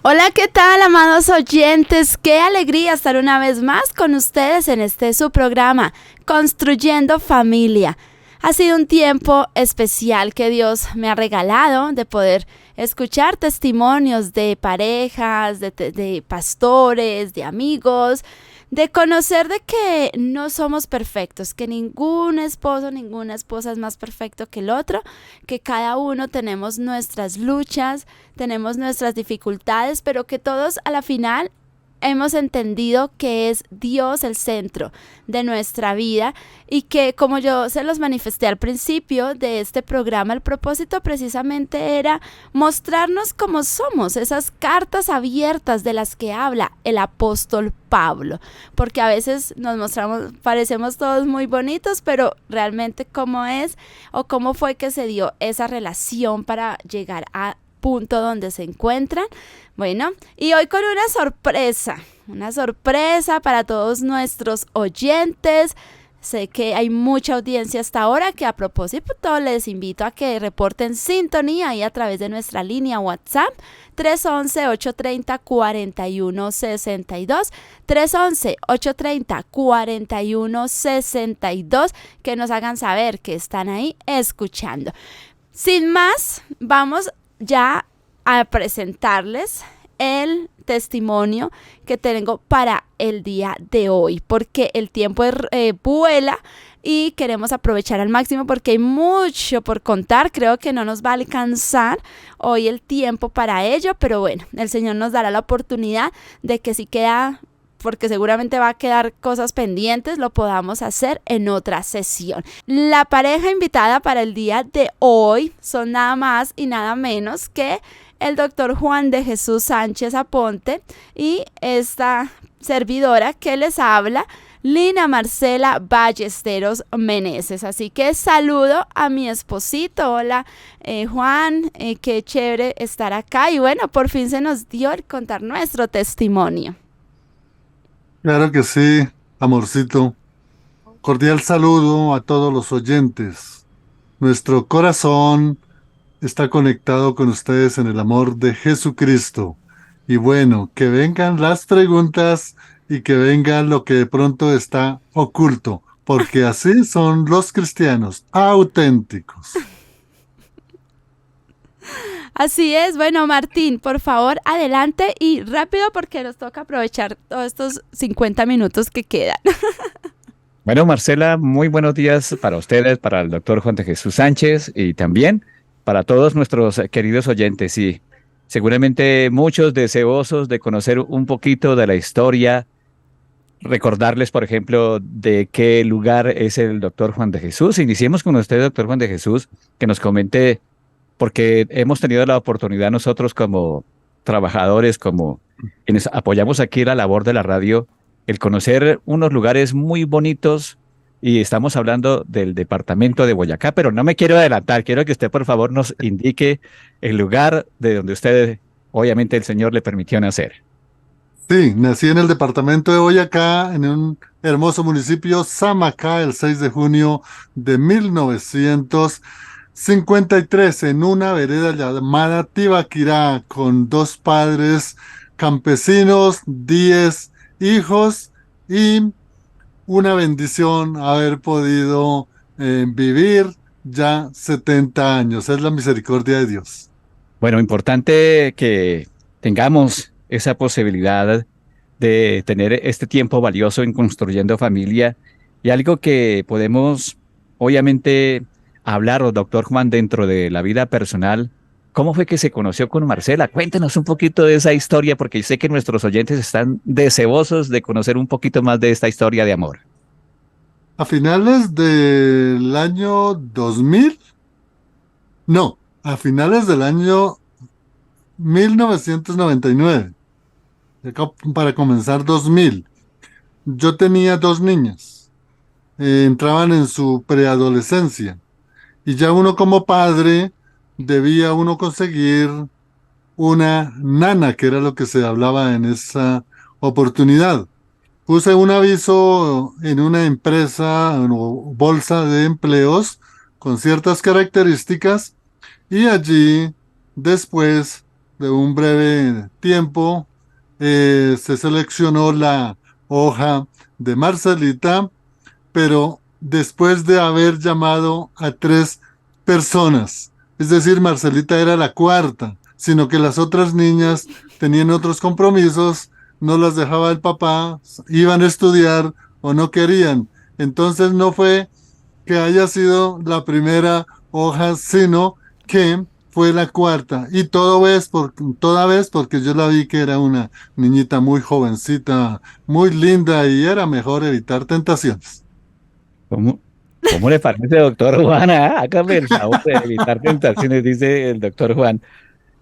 Hola, ¿qué tal, amados oyentes? Qué alegría estar una vez más con ustedes en su programa, Construyendo Familia. Ha sido un tiempo especial que Dios me ha regalado de poder escuchar testimonios de parejas, de pastores, de amigos, de conocer de que no somos perfectos, que ningún esposo, ninguna esposa es más perfecto que el otro, que cada uno tenemos nuestras luchas, tenemos nuestras dificultades, pero que todos a la final hemos entendido que es Dios el centro de nuestra vida y que, como yo se los manifesté al principio de este programa, el propósito precisamente era mostrarnos cómo somos, esas cartas abiertas de las que habla el apóstol Pablo, porque a veces nos mostramos, parecemos todos muy bonitos, pero realmente cómo es o cómo fue que se dio esa relación para llegar a punto donde se encuentran. Bueno, y hoy con una sorpresa para todos nuestros oyentes. Sé que hay mucha audiencia hasta ahora, que a propósito les invito a que reporten sintonía ahí a través de nuestra línea WhatsApp 311-830-4162, 311-830-4162, que nos hagan saber que están ahí escuchando. Sin más, vamos ya a presentarles el testimonio que tengo para el día de hoy, porque el tiempo vuela y queremos aprovechar al máximo porque hay mucho por contar. Creo que no nos va a alcanzar hoy el tiempo para ello, pero bueno, el Señor nos dará la oportunidad de que si queda, porque seguramente va a quedar cosas pendientes, lo podamos hacer en otra sesión. La pareja invitada para el día de hoy son nada más y nada menos que el doctor Juan de Jesús Sánchez Aponte y esta servidora que les habla, Lina Marcela Ballesteros Meneses. Así que saludo a mi esposito. Hola, Juan, qué chévere estar acá. Y bueno, por fin se nos dio el contar nuestro testimonio. Claro que sí, amorcito. Cordial saludo a todos los oyentes. Nuestro corazón está conectado con ustedes en el amor de Jesucristo. Y bueno, que vengan las preguntas y que venga lo que de pronto está oculto, porque así son los cristianos auténticos. Así es. Bueno, Martín, por favor, adelante y rápido porque nos toca aprovechar todos estos 50 minutos que quedan. Bueno, Marcela, muy buenos días para ustedes, para el doctor Juan de Jesús Sánchez y también para todos nuestros queridos oyentes. Y seguramente muchos deseosos de conocer un poquito de la historia, recordarles, por ejemplo, de qué lugar es el doctor Juan de Jesús. Iniciemos con usted, doctor Juan de Jesús, que nos comente, porque hemos tenido la oportunidad nosotros como trabajadores, como quienes apoyamos aquí la labor de la radio, el conocer unos lugares muy bonitos, y estamos hablando del departamento de Boyacá, pero no me quiero adelantar, quiero que usted por favor nos indique el lugar de donde usted, obviamente el Señor le permitió nacer. Sí, nací en el departamento de Boyacá, en un hermoso municipio, Samacá, el 6 de junio de 1953, en una vereda llamada Tibaquirá, con dos padres campesinos, 10 hijos y una bendición haber podido vivir ya 70 años. Es la misericordia de Dios. Bueno, importante que tengamos esa posibilidad de tener este tiempo valioso en construyendo familia, y algo que podemos obviamente hablar, doctor Juan, dentro de la vida personal. ¿Cómo fue que se conoció con Marcela? Cuéntenos un poquito de esa historia, porque sé que nuestros oyentes están deseosos de conocer un poquito más de esta historia de amor. A finales del año 2000, no, a finales del año 1999, para comenzar 2000, yo tenía dos niñas, entraban en su preadolescencia y ya uno como padre debía uno conseguir una nana, que era lo que se hablaba en esa oportunidad. Puse un aviso en una empresa o bolsa de empleos con ciertas características y allí después de un breve tiempo, se seleccionó la hoja de Marcelita, pero después de haber llamado a 3 personas. Es decir, Marcelita era la cuarta, sino que las otras niñas tenían otros compromisos, no las dejaba el papá, iban a estudiar o no querían. Entonces no fue que haya sido la primera hoja, sino que fue la cuarta. Y toda vez porque yo la vi que era una niñita muy jovencita, muy linda y era mejor evitar tentaciones. ¿Cómo, cómo le parece, doctor Juan? Ah, hágame el favor de evitar tentaciones, dice el doctor Juan.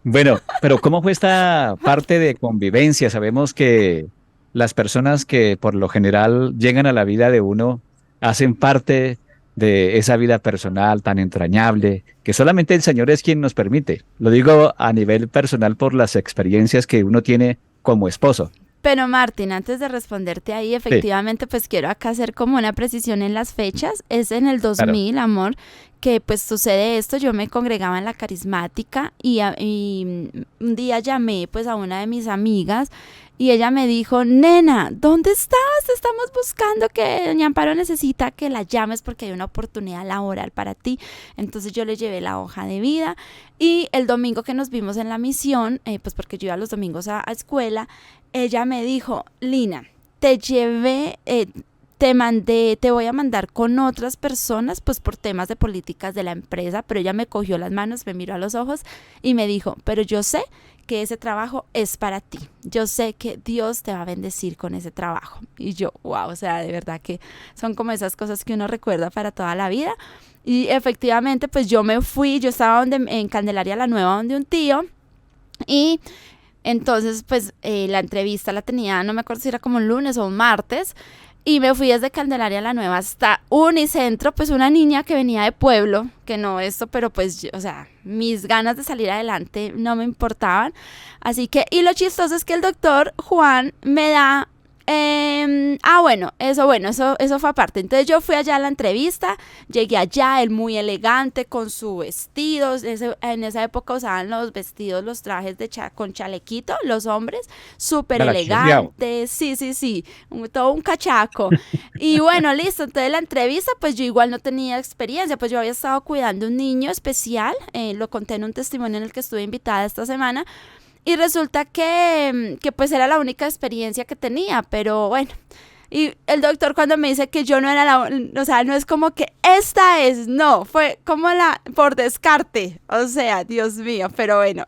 Bueno, pero ¿cómo fue esta parte de convivencia? Sabemos que las personas que por lo general llegan a la vida de uno hacen parte de esa vida personal tan entrañable que solamente el Señor es quien nos permite. Lo digo a nivel personal por las experiencias que uno tiene como esposo. Pero Martín, antes de responderte ahí, Sí, efectivamente, pues quiero acá hacer como una precisión en las fechas. Es en el claro. 2000, amor, que pues sucede esto. Yo me congregaba en la carismática y un día llamé pues a una de mis amigas y ella me dijo, nena, ¿dónde estás? Te estamos buscando, que doña Amparo necesita que la llames porque hay una oportunidad laboral para ti. Entonces yo le llevé la hoja de vida y el domingo que nos vimos en la misión, pues porque yo iba los domingos a escuela, ella me dijo, Lina, te llevé, te voy a mandar con otras personas, pues por temas de políticas de la empresa, pero ella me cogió las manos, me miró a los ojos y me dijo, pero yo sé que ese trabajo es para ti. Yo sé que Dios te va a bendecir con ese trabajo. Y yo, wow, o sea, de verdad que son como esas cosas que uno recuerda para toda la vida. Y efectivamente, pues yo me fui, yo estaba en Candelaria la Nueva, donde un tío, y entonces, pues la entrevista la tenía, no me acuerdo si era como un lunes o un martes, y me fui desde Candelaria la Nueva hasta Unicentro, pues una niña que venía de pueblo, que no esto, pero pues, o sea, mis ganas de salir adelante no me importaban. Así que, y lo chistoso es que el doctor Juan me da eso fue aparte. Entonces yo fui allá a la entrevista, llegué allá, él muy elegante con su vestido. En esa época usaban los vestidos, los trajes con chalequito, los hombres, súper Galaxia. elegantes, sí, sí, sí, todo un cachaco. Y bueno, listo, entonces la entrevista, pues yo igual no tenía experiencia, pues yo había estado cuidando un niño especial, lo conté en un testimonio en el que estuve invitada esta semana. Y resulta que pues era la única experiencia que tenía, pero bueno. Y el doctor cuando me dice que yo no era o sea, no es como que esta es, no, fue como por descarte, o sea, Dios mío, pero bueno.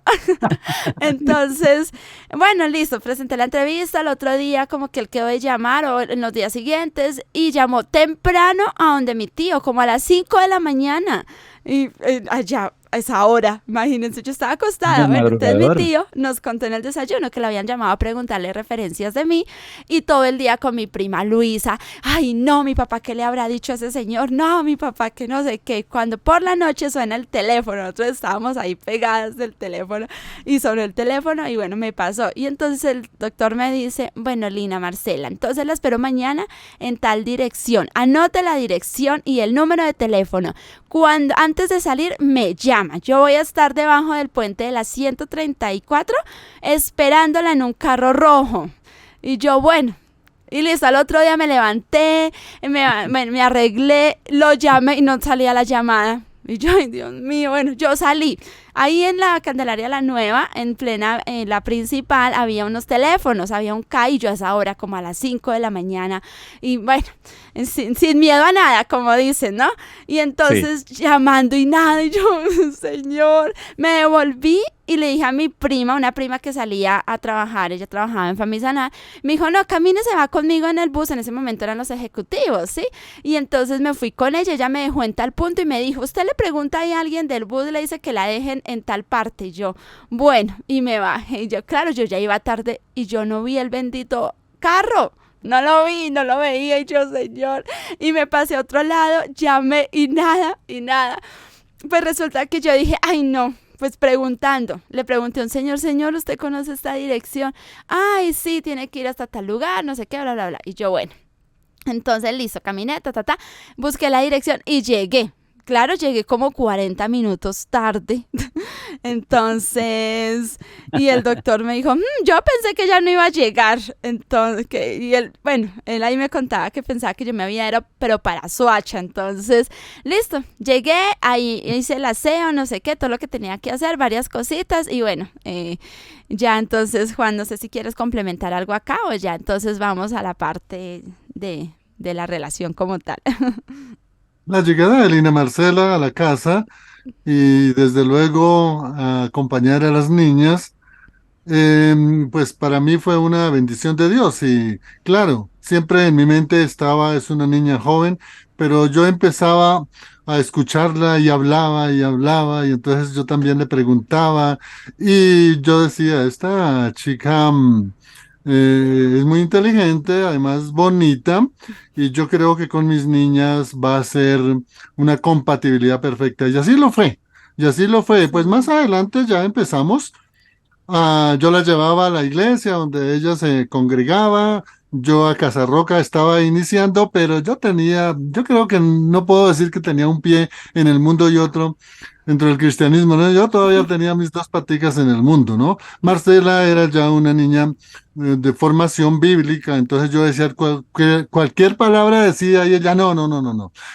Entonces, bueno, listo, presenté la entrevista, el otro día como que él quedó de llamar o en los días siguientes y llamó temprano a donde mi tío, como a las 5 de la mañana. Y allá, a esa hora, imagínense, yo estaba acostada. De Bueno, entonces mi madrugador. tío nos contó en el desayuno que le habían llamado a preguntarle referencias de mí y todo el día con mi prima Luisa. Ay, no, mi papá, ¿qué le habrá dicho a ese señor? No, mi papá, que no sé qué. Cuando por la noche suena el teléfono, nosotros estábamos ahí pegadas del teléfono y sonó el teléfono y bueno, me pasó. Y entonces el doctor me dice, bueno, Lina Marcela, entonces la espero mañana en tal dirección. Anote la dirección y el número de teléfono. Antes de salir me llama. Yo voy a estar debajo del puente de la 134 esperándola en un carro rojo. Y yo, bueno, y listo, al otro día me levanté, me arreglé, lo llamé y no salía la llamada. Y yo, ay, Dios mío, bueno, yo salí. Ahí en la Candelaria La Nueva, en plena, la principal, había unos teléfonos, había un CAI, y yo a esa hora, como a las 5 de la mañana, y bueno, sin miedo a nada, como dicen, ¿no? Y Sí. entonces llamando y nada, y yo, señor, me devolví y le dije a mi prima, una prima que salía a trabajar, ella trabajaba en Famisanar, me dijo, no, camine, se va conmigo en el bus, en ese momento eran los ejecutivos, ¿sí? Y entonces me fui con ella me dejó en tal punto y me dijo, usted le pregunta ahí a alguien del bus, le dice que la dejen en tal parte, y yo, bueno, y me bajé, y yo, claro, yo ya iba tarde y yo no vi el bendito carro. No lo vi, no lo veía y yo, señor, y me pasé a otro lado, llamé y nada, y nada. Pues resulta que yo dije, ay no, pues preguntando, le pregunté a un señor, ¿usted conoce esta dirección? Ay, sí, tiene que ir hasta tal lugar, no sé qué, bla, bla, bla. Y yo, bueno, entonces listo, caminé, busqué la dirección y llegué. claro, llegué como 40 minutos tarde. Entonces, y el doctor me dijo, yo pensé que ya no iba a llegar. Entonces, y él, bueno, él ahí me contaba que pensaba que yo me había ido, pero para Soacha. Entonces, listo, llegué, ahí hice el aseo, no sé qué, todo lo que tenía que hacer, varias cositas. Y bueno, ya entonces, Juan, no sé si quieres complementar algo acá o ya entonces vamos a la parte de la relación como tal. La llegada de Lina Marcela a la casa y desde luego a acompañar a las niñas, pues para mí fue una bendición de Dios y claro, siempre en mi mente estaba, es una niña joven, pero yo empezaba a escucharla y hablaba y entonces yo también le preguntaba y yo decía, esta chica es muy inteligente, además bonita y yo creo que con mis niñas va a ser una compatibilidad perfecta y así lo fue. Y así lo fue. Pues más adelante ya empezamos. Yo la llevaba a la iglesia donde ella se congregaba. Yo a Casarroca estaba iniciando, pero yo creo que no puedo decir que tenía un pie en el mundo y otro dentro del cristianismo, ¿no? Yo todavía tenía mis dos paticas en el mundo, ¿no? Marcela era ya una niña de formación bíblica, entonces yo decía cualquier palabra decía y ella no.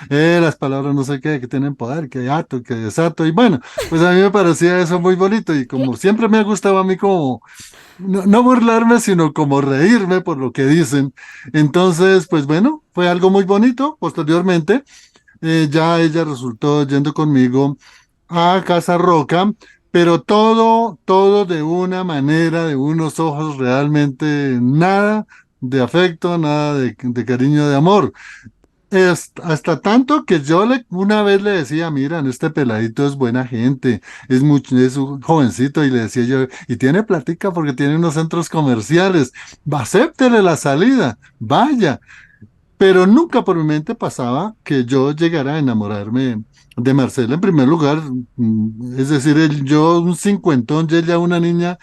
Las palabras no sé qué, que tienen poder, que ato, que desato, y bueno, pues a mí me parecía eso muy bonito y como siempre me gustaba a mí como no burlarme, sino como reírme por lo que dicen. Entonces, pues bueno, fue algo muy bonito. Posteriormente, ya ella resultó yendo conmigo a Casa Roca, pero todo de una manera, de unos ojos realmente nada de afecto, nada de cariño, de amor. Hasta tanto que una vez le decía, miran, este peladito es buena gente, es un jovencito, y le decía yo, y tiene platica porque tiene unos centros comerciales, acéptele la salida, vaya. Pero nunca por mi mente pasaba que yo llegara a enamorarme de Marcela en primer lugar, es decir, yo un cincuentón, y ella una niña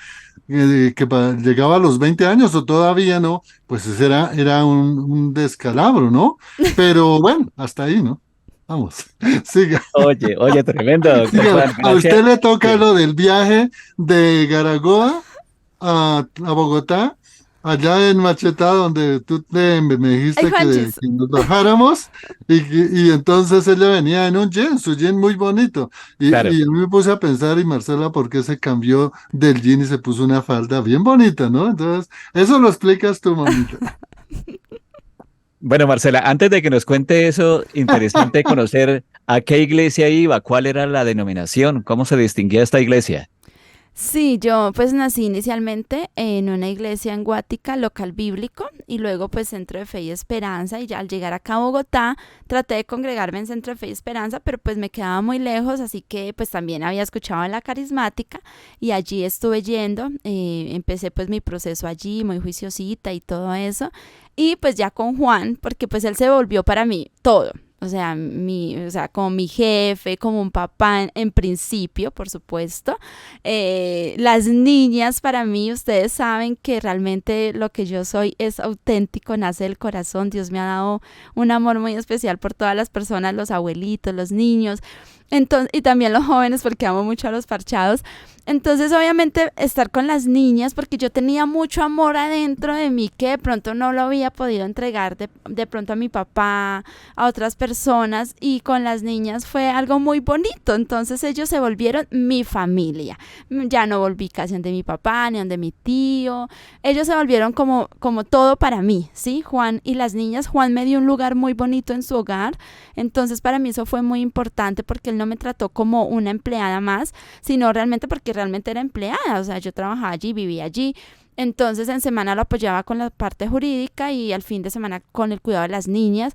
que llegaba a los 20 años o todavía no, pues ese era un descalabro, ¿no? Pero bueno, hasta ahí, ¿no? Vamos, siga, Oye, tremendo, doctor siga. Juan, A gracias. usted le toca Sí. lo del viaje de Garagoa a Bogotá, allá en Machetá, donde me Ay, dijiste Juanchis, que nos bajáramos, y entonces ella venía en un jean, su jean muy bonito, Claro. y yo me puse a pensar, y Marcela, ¿por qué se cambió del jean y se puso una falda bien bonita, ¿no? Entonces, eso lo explicas tú, mamita. Bueno, Marcela, antes de que nos cuente eso, interesante conocer a qué iglesia iba, cuál era la denominación, cómo se distinguía esta iglesia. sí, yo pues nací inicialmente en una iglesia en Guática, local bíblico, y luego pues Centro de Fe y Esperanza, y ya al llegar acá a Bogotá traté de congregarme en Centro de Fe y Esperanza, pero pues me quedaba muy lejos, así que pues también había escuchado en la carismática y allí estuve yendo, empecé pues mi proceso allí, muy juiciosita y todo eso, y pues ya con Juan, porque pues él se volvió para mí todo. O sea, como mi jefe, como un papá en principio, por supuesto. Las niñas para mí, ustedes saben que realmente lo que yo soy es auténtico, nace del corazón. Dios me ha dado un amor muy especial por todas las personas, los abuelitos, los niños. Entonces, y también los jóvenes porque amo mucho a los parchados. Entonces, obviamente, estar con las niñas porque yo tenía mucho amor adentro de mí que de pronto no lo había podido entregar de pronto a mi papá, a otras personas, y con las niñas fue algo muy bonito. Entonces, ellos se volvieron mi familia. Ya no volví casi donde mi papá ni donde mi tío. Ellos se volvieron como todo para mí, ¿sí? Juan y las niñas, Juan me dio un lugar muy bonito en su hogar. Entonces, para mí eso fue muy importante porque él no me trató como una empleada más, sino realmente porque realmente era empleada, o sea, yo trabajaba allí, vivía allí, entonces en semana lo apoyaba con la parte jurídica y al fin de semana con el cuidado de las niñas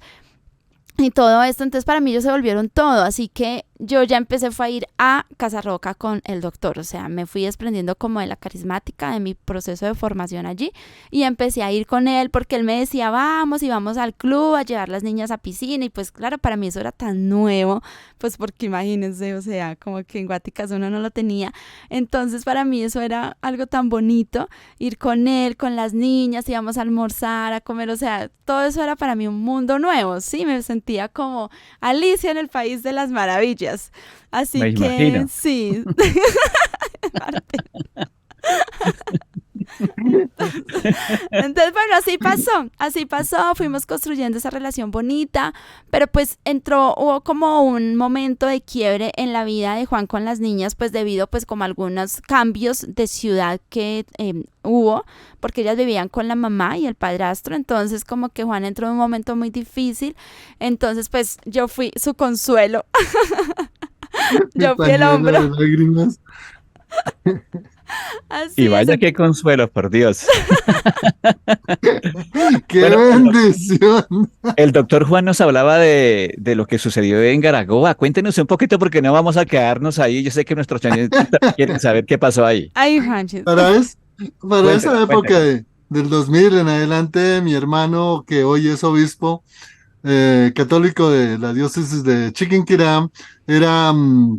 y todo esto, entonces para mí ellos se volvieron todo, así que yo ya fue a ir a Casa Roca con el doctor, o sea, me fui desprendiendo como de la carismática, de mi proceso de formación allí, y empecé a ir con él porque él me decía, vamos y vamos al club a llevar las niñas a piscina, y pues claro, para mí eso era tan nuevo, pues porque imagínense, o sea, como que en Guáticas uno no lo tenía, entonces para mí eso era algo tan bonito, ir con él, con las niñas, íbamos a almorzar, a comer, o sea, todo eso era para mí un mundo nuevo, sí, me sentía como Alicia en el País de las Maravillas. Así Me que imagino. sí. Entonces, bueno, así pasó, fuimos construyendo esa relación bonita, pero pues hubo como un momento de quiebre en la vida de Juan con las niñas, pues debido pues como a algunos cambios de ciudad que hubo, porque ellas vivían con la mamá y el padrastro, entonces como que Juan entró en un momento muy difícil, entonces pues yo fui su consuelo, yo fui el Pañuelo de hombro, lágrimas. Y así es. vaya qué consuelo, por Dios. ¡Qué Bueno, bendición! el doctor Juan nos hablaba de lo que sucedió en Garagoa. Cuéntenos un poquito porque no vamos a quedarnos ahí. Yo sé que nuestros oyentes quieren saber qué pasó ahí. Ay, Juanchis. Para, es- para esa Cuéntenos, época cuéntenos. del 2000 en adelante, mi hermano, que hoy es obispo católico de la diócesis de Chiquinquirá, era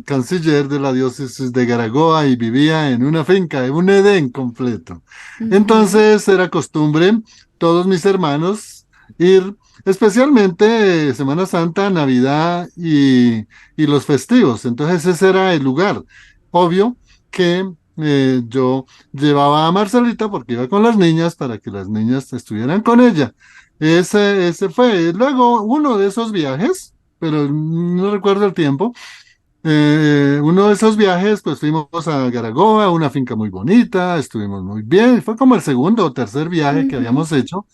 canciller de la diócesis de Garagoa y vivía en una finca, en un Edén completo. Ujú, Entonces era costumbre, todos mis hermanos, ir especialmente Semana Santa, Navidad y los festivos. Entonces ese era el lugar. Obvio que yo llevaba a Marcelita porque iba con las niñas para que las niñas estuvieran con ella. Ese fue. Luego, uno de esos viajes, pero no recuerdo el tiempo, uno de esos viajes, pues fuimos a Garagoa, una finca muy bonita, estuvimos muy bien. Fue como el segundo o tercer viaje que ujú. habíamos hecho.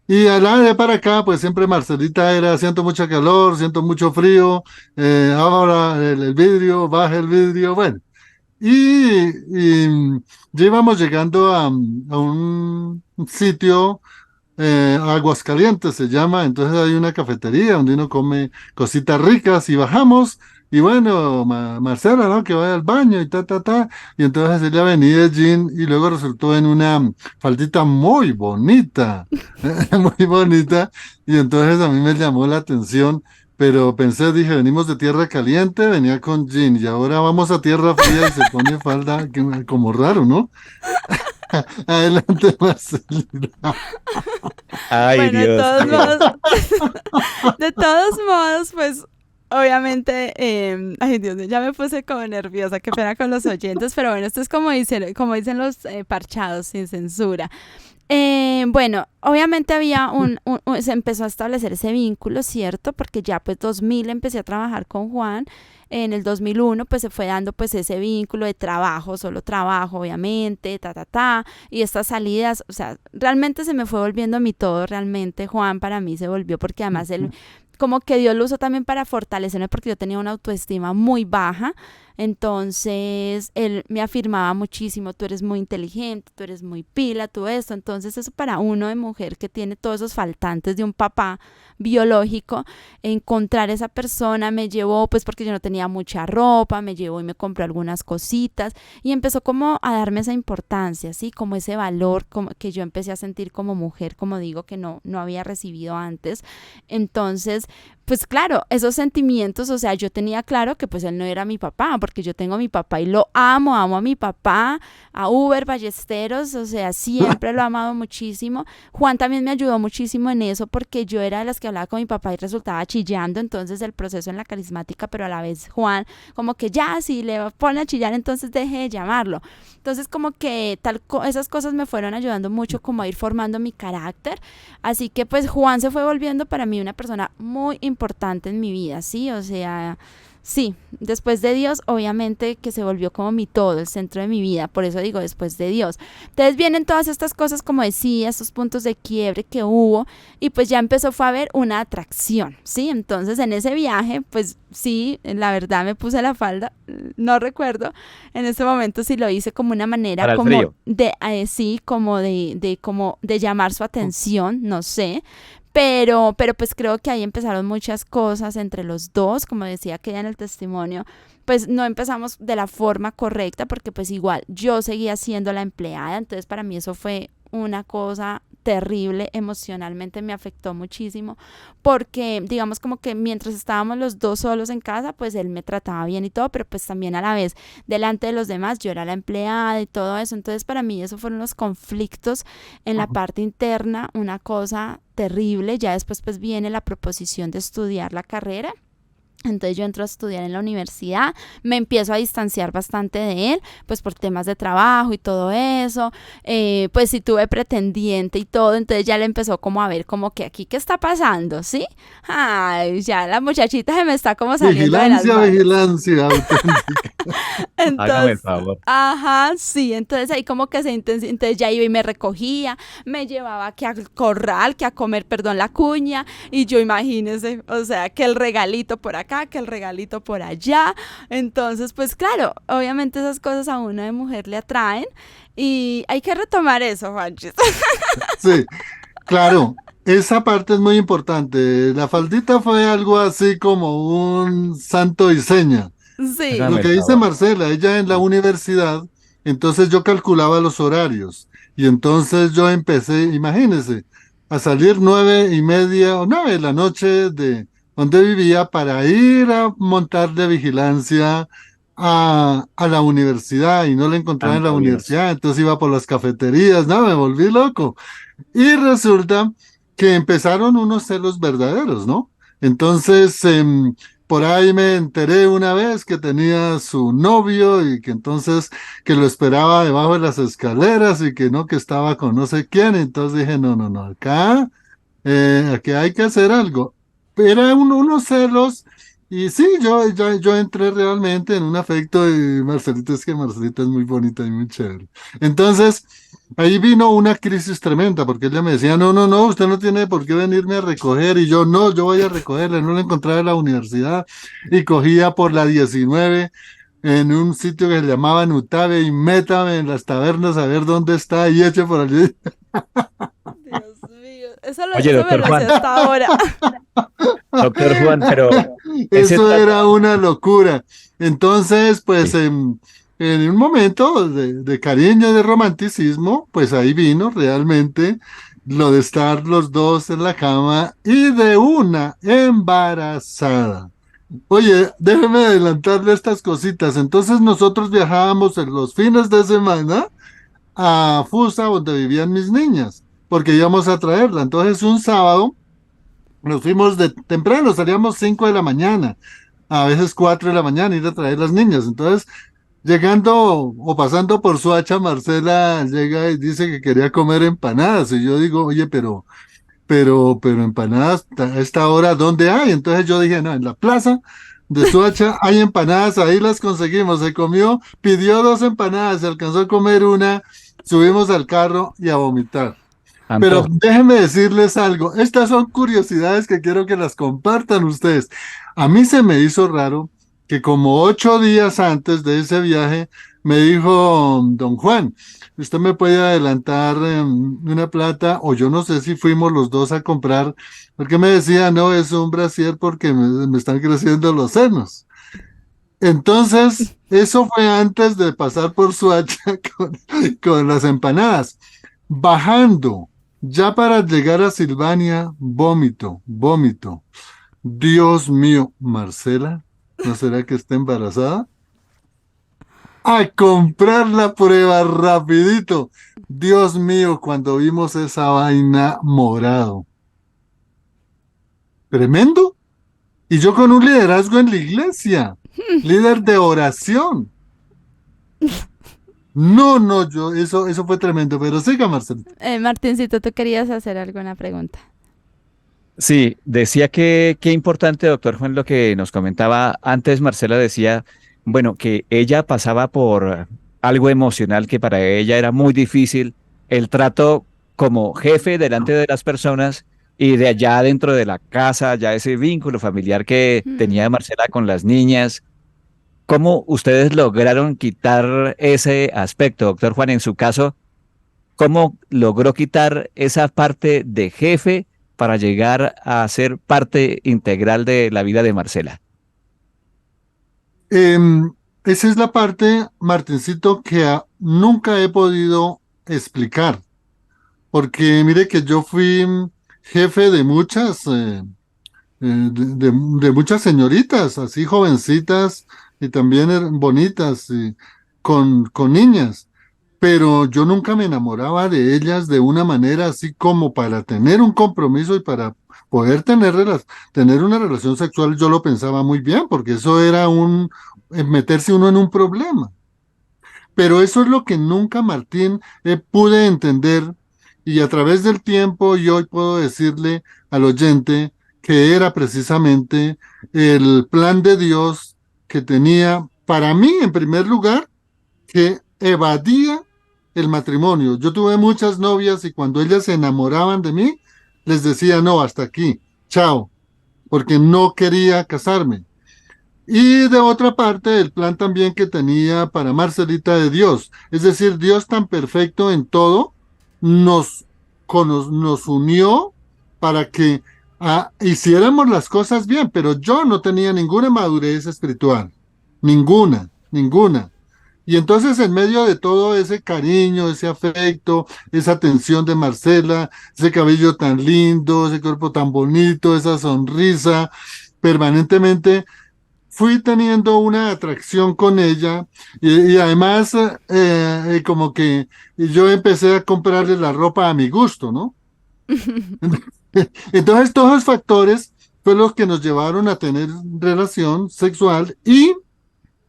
Y de para acá, pues siempre Marcelita era, siento mucha calor, siento mucho frío, ahora el vidrio, baja el vidrio, bueno. Y ya íbamos llegando a un sitio Aguascalientes se llama, entonces hay una cafetería donde uno come cositas ricas y bajamos, y bueno, Marcela, ¿no? Que vaya al baño y ta, y entonces ella venía de jean y luego resultó en una faldita muy bonita, muy bonita, y entonces a mí me llamó la atención, pero pensé, dije, venimos de tierra caliente, venía con jean, y ahora vamos a tierra fría y se pone falda, como raro, ¿no? Adelante, Marcelita. Ay, Bueno, Dios mío. de todos modos, pues obviamente, ay Dios mío, ya me puse como nerviosa, qué pena con los oyentes, pero bueno, esto es como dicen los parchados, sin censura. Bueno, obviamente había se empezó a establecer ese vínculo, ¿cierto? Porque ya pues 2000 empecé a trabajar con Juan, en el 2001 pues se fue dando pues ese vínculo de trabajo, solo trabajo, obviamente, y estas salidas, o sea, realmente se me fue volviendo mi todo, realmente Juan para mí se volvió porque además él como que Dios lo usó también para fortalecerme porque yo tenía una autoestima muy baja, entonces él me afirmaba muchísimo, tú eres muy inteligente, tú eres muy pila, tú esto, entonces eso para uno de mujer que tiene todos esos faltantes de un papá biológico, encontrar esa persona me llevó, pues porque yo no tenía mucha ropa, me llevó y me compró algunas cositas y empezó como a darme esa importancia, ¿sí? Como ese valor como que yo empecé a sentir como mujer, como digo, que no había recibido antes. Entonces, pues claro, esos sentimientos, o sea, yo tenía claro que pues él no era mi papá, porque yo tengo a mi papá y lo amo a mi papá, a Uber Ballesteros, o sea, siempre lo he amado muchísimo. Juan también me ayudó muchísimo en eso, porque yo era de las que hablaba con mi papá y resultaba chillando, entonces el proceso en la carismática, pero a la vez Juan, como que ya, si le pone a chillar, entonces deje de llamarlo. Entonces como que esas cosas me fueron ayudando mucho como a ir formando mi carácter. Así que pues Juan se fue volviendo para mí una persona muy importante en mi vida, ¿sí? O sea, sí, después de Dios, obviamente que se volvió como mi todo, el centro de mi vida, por eso digo después de Dios. Entonces vienen todas estas cosas, como decía, estos puntos de quiebre que hubo, y pues ya fue a haber una atracción, ¿sí? Entonces en ese viaje, pues sí, la verdad me puse la falda, no recuerdo en ese momento si lo hice como una manera Para el como frío. sí, como de llamar su atención, no sé, pero pues creo que ahí empezaron muchas cosas entre los dos, como decía que ella en el testimonio, pues no empezamos de la forma correcta porque pues igual yo seguía siendo la empleada, entonces para mí eso fue una cosa terrible, emocionalmente me afectó muchísimo porque digamos como que mientras estábamos los dos solos en casa, pues él me trataba bien y todo, pero pues también a la vez delante de los demás yo era la empleada y todo eso, entonces para mí eso fueron los conflictos en la parte interna, una cosa terrible. Ya después pues viene la proposición de estudiar la carrera. Entonces yo entro a estudiar en la universidad, me empiezo a distanciar bastante de él, pues por temas de trabajo y todo eso, pues sí tuve pretendiente y todo, entonces ya le empezó como a ver como que aquí qué está pasando, ¿sí? Ay, ya la muchachita se me está como saliendo de las manos. Vigilancia auténtica. Hágame el Entonces, favor. ajá, sí, entonces ahí como que entonces ya iba y me recogía, me llevaba que al corral, que a comer, perdón, la cuña, y yo imagínese, o sea, que el regalito por acá, que el regalito por allá, entonces pues claro, obviamente esas cosas a uno de mujer le atraen, y hay que retomar eso, Juanchis. Sí, claro, esa parte es muy importante. La faldita fue algo así como un santo y seña. Sí, Lo Hágame que el dice favor. Marcela, ella en la universidad, entonces yo calculaba los horarios y entonces yo empecé, imagínense, a salir 9:30 o 9 de la noche de donde vivía para ir a montar de vigilancia a la universidad y no la encontraba en la Santo Dios. universidad, entonces iba por las cafeterías, no, me volví loco. Y resulta que empezaron unos celos verdaderos, ¿no? Entonces, por ahí me enteré una vez que tenía su novio y que entonces que lo esperaba debajo de las escaleras y que no, que estaba con no sé quién. Entonces dije, no, no, no, aquí hay que hacer algo. Era unos celos y sí, yo entré realmente en un afecto y Marcelita es que Marcelita es muy bonita y muy chévere. Entonces, ahí vino una crisis tremenda porque ella me decía, no, no, no, usted no tiene por qué venirme a recoger y yo no, yo voy a recogerla, no la encontraba en la universidad y cogía por la 19 en un sitio que se llamaba Nutabe y métame en las tabernas a ver dónde está y eche por allí. Dios mío, Oye, eso me doctor lo sé Juan, hasta ahora. doctor Juan, pero ese Eso trato, era una locura. Entonces, pues en un momento de cariño, de romanticismo, pues ahí vino realmente lo de estar los dos en la cama y de una embarazada. Oye, déjeme adelantarle estas cositas. Entonces nosotros viajábamos en los fines de semana a Fusa, donde vivían mis niñas, porque íbamos a traerla. Entonces un sábado nos fuimos de temprano, salíamos 5 de la mañana, a veces 4 de la mañana, ir a traer las niñas. Entonces, llegando o pasando por Suacha, Marcela llega y dice que quería comer empanadas. Y yo digo, oye, pero empanadas a esta hora, ¿dónde hay? Entonces yo dije, no, en la plaza de Suacha hay empanadas, ahí las conseguimos. Se comió, pidió 2 empanadas, se alcanzó a comer una, subimos al carro y a vomitar. Pero antojo. déjenme decirles algo, estas son curiosidades que quiero que las compartan ustedes. A mí se me hizo raro que como 8 días antes de ese viaje me dijo don Juan, usted me puede adelantar una plata o yo no sé si fuimos los dos a comprar, porque me decía, no, es un brasier porque me están creciendo los senos. Entonces, eso fue antes de pasar por Suacha con las empanadas. Bajando, ya para llegar a Silvania, vómito, vómito. Dios mío, Marcela, ¿no será que está embarazada? A comprar la prueba rapidito. Dios mío, cuando vimos esa vaina morado. Tremendo. Y yo con un liderazgo en la iglesia, líder de oración. No, no, eso fue tremendo, pero siga, Marcelita. Martincito, tú querías hacer alguna pregunta. Sí, decía que qué importante, doctor Juan, lo que nos comentaba antes. Marcela decía, bueno, que ella pasaba por algo emocional que para ella era muy difícil, el trato como jefe delante de las personas y de allá dentro de la casa, ya ese vínculo familiar que tenía Hmm. Marcela con las niñas. ¿Cómo ustedes lograron quitar ese aspecto, doctor Juan, en su caso? ¿Cómo logró quitar esa parte de jefe para llegar a ser parte integral de la vida de Marcela? Esa es la parte, Martincito, que nunca he podido explicar, porque mire que yo fui jefe de muchas, de muchas señoritas, así jovencitas y también bonitas, con niñas, pero yo nunca me enamoraba de ellas de una manera así como para tener un compromiso y para poder tener una relación sexual. Yo lo pensaba muy bien, porque eso era meterse uno en un problema. Pero eso es lo que nunca, Martín, pude entender, y a través del tiempo y hoy puedo decirle al oyente que era precisamente el plan de Dios que tenía para mí, en primer lugar, que evadía el matrimonio. Yo tuve muchas novias y cuando ellas se enamoraban de mí, les decía, no, hasta aquí, chao, porque no quería casarme. Y de otra parte, el plan también que tenía para Marcelita de Dios, es decir, Dios tan perfecto en todo, nos, nos unió para que hiciéramos las cosas bien, pero yo no tenía ninguna madurez espiritual, ninguna, ninguna. Y entonces en medio de todo ese cariño, ese afecto, esa atención de Marcela, ese cabello tan lindo, ese cuerpo tan bonito, esa sonrisa, permanentemente fui teniendo una atracción con ella y además como que yo empecé a comprarle la ropa a mi gusto, ¿no? Entonces todos los factores fueron los que nos llevaron a tener relación sexual y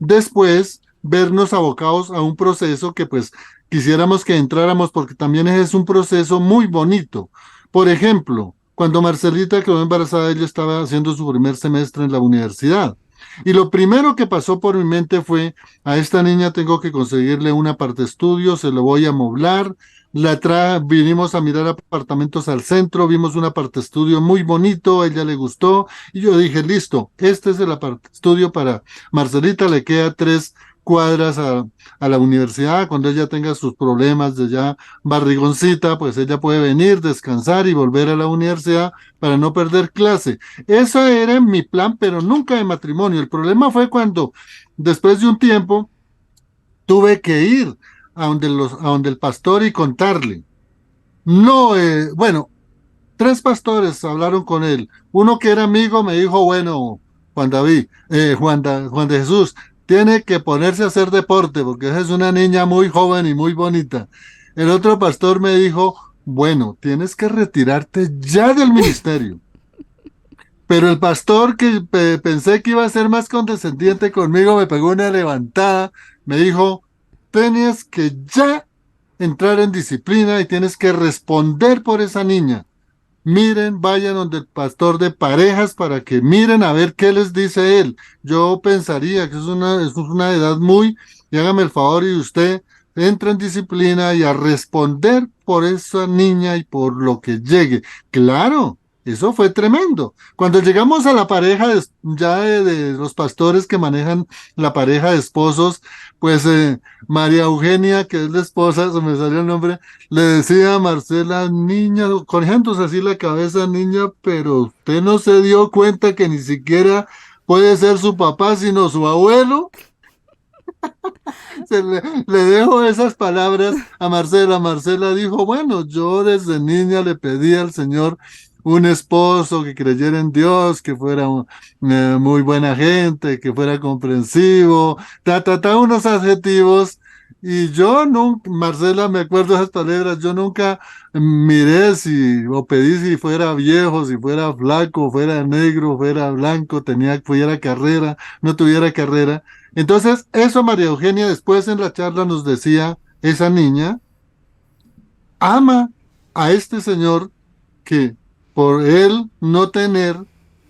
después vernos abocados a un proceso que pues quisiéramos que entráramos porque también es un proceso muy bonito. Por ejemplo, cuando Marcelita quedó embarazada, ella estaba haciendo su primer semestre en la universidad. Y lo primero que pasó por mi mente fue, a esta niña tengo que conseguirle un estudio, se lo voy a amoblar. Vinimos a mirar apartamentos al centro, vimos un estudio muy bonito, a ella le gustó, y yo dije, listo, este es el estudio para Marcelita, le queda 3 cuadras a la universidad, cuando ella tenga sus problemas de ya barrigoncita, pues ella puede venir, descansar y volver a la universidad para no perder clase. Ese era mi plan, pero nunca de matrimonio. El problema fue cuando, después de un tiempo, tuve que ir a donde el pastor y contarle. No, bueno, 3 pastores hablaron con él. Uno que era amigo me dijo, bueno, Juan David, Juan de Jesús, tiene que ponerse a hacer deporte porque esa es una niña muy joven y muy bonita. El otro pastor me dijo, bueno, tienes que retirarte ya del ministerio. Pero el pastor que pensé que iba a ser más condescendiente conmigo me pegó una levantada, me dijo, tienes que ya entrar en disciplina y tienes que responder por esa niña. Miren, vayan donde el pastor de parejas para que miren a ver qué les dice él. Yo pensaría que es una edad y hágame el favor y usted entra en disciplina y a responder por esa niña y por lo que llegue. Claro, eso fue tremendo. Cuando llegamos a la pareja de los pastores que manejan la pareja de esposos, pues María Eugenia, que es la esposa, se me salió el nombre, le decía a Marcela, niña, corrijándose así la cabeza, niña, pero usted no se dio cuenta que ni siquiera puede ser su papá, sino su abuelo. Le dejo esas palabras a Marcela. Marcela dijo, bueno, yo desde niña le pedí al Señor un esposo que creyera en Dios, que fuera muy buena gente, que fuera comprensivo, unos adjetivos. Y yo nunca, Marcela, me acuerdo de esas palabras, yo nunca miré o pedí si fuera viejo, si fuera flaco, fuera negro, fuera blanco, tuviera carrera, no tuviera carrera. Entonces, eso María Eugenia después en la charla nos decía, esa niña ama a este señor que por él no tener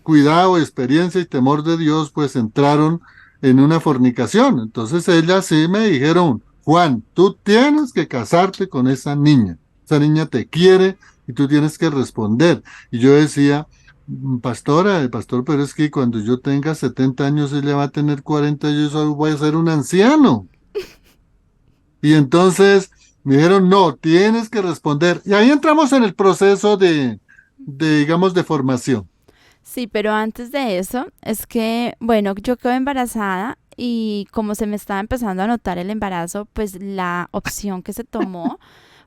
cuidado, experiencia y temor de Dios, pues entraron en una fornicación. Entonces ellas sí me dijeron, Juan, tú tienes que casarte con esa niña te quiere y tú tienes que responder. Y yo decía, pastora, pastor, pero es que cuando yo tenga 70 años, ella va a tener 40 y yo voy a ser un anciano. Y entonces me dijeron, no, tienes que responder. Y ahí entramos en el proceso de digamos, de formación. Sí, pero antes de eso, es que, bueno, yo quedé embarazada y como se me estaba empezando a notar el embarazo, pues la opción que se tomó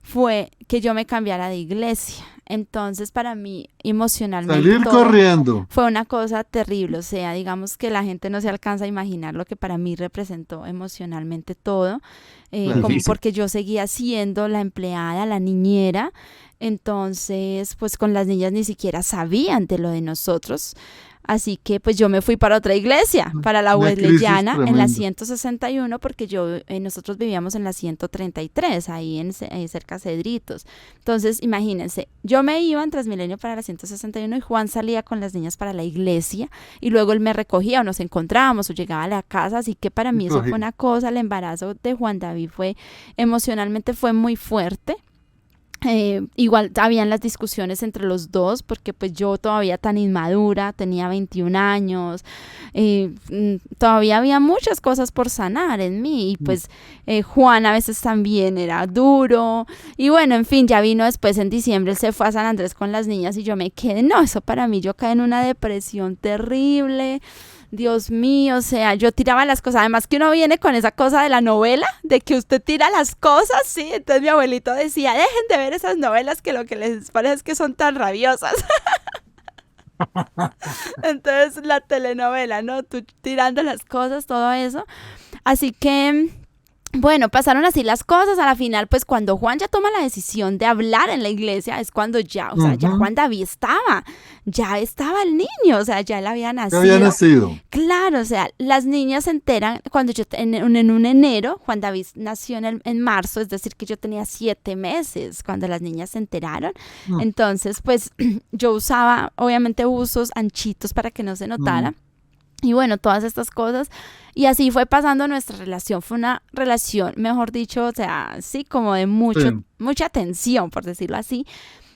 fue que yo me cambiara de iglesia. Entonces, para mí, emocionalmente Salir todo corriendo. fue una cosa terrible. O sea, digamos que la gente no se alcanza a imaginar lo que para mí representó emocionalmente todo, Claro. como Difícil. porque yo seguía siendo la empleada, la niñera. Entonces, pues con las niñas ni siquiera sabían de lo de nosotros. Así que pues yo me fui para otra iglesia, para la Una crisis Wesleyana, en la tremenda. 161, porque nosotros vivíamos en la 133, ahí ahí cerca de Cedritos. Entonces, imagínense, yo me iba en Transmilenio para la 161 y Juan salía con las niñas para la iglesia y luego él me recogía o nos encontrábamos o llegaba a la casa, así que para mí eso fue Cogí. una cosa, el embarazo de Juan David fue emocionalmente fue muy fuerte. Igual habían las discusiones entre los dos porque pues yo todavía tan inmadura, tenía 21 años, todavía había muchas cosas por sanar en mí y pues Juan a veces también era duro y bueno, en fin, ya vino después en diciembre, él se fue a San Andrés con las niñas y yo me quedé, no, eso para mí, yo caí en una depresión terrible. Dios mío, o sea, yo tiraba las cosas, además que uno viene con esa cosa de la novela, de que usted tira las cosas, sí, entonces mi abuelito decía, dejen de ver esas novelas que lo que les parece es que son tan rabiosas. Entonces la telenovela, ¿no? Tú tirando las cosas, todo eso. Así que bueno, pasaron así las cosas. A la final, pues cuando Juan ya toma la decisión de hablar en la iglesia, es cuando ya, o sea, ya Ujú. Juan David ya estaba el niño, o sea, ya él había Ya había nacido. nacido. Claro, o sea, las niñas se enteran cuando en un enero, Juan David nació en marzo, es decir, que yo tenía 7 meses cuando las niñas se enteraron. Mm, Entonces, pues yo usaba, obviamente, buzos anchitos para que no se mm. notara. Y bueno, todas estas cosas. Y así fue pasando nuestra relación. Fue una relación, mejor dicho, o sea, sí, como de Sí. mucha tensión, por decirlo así.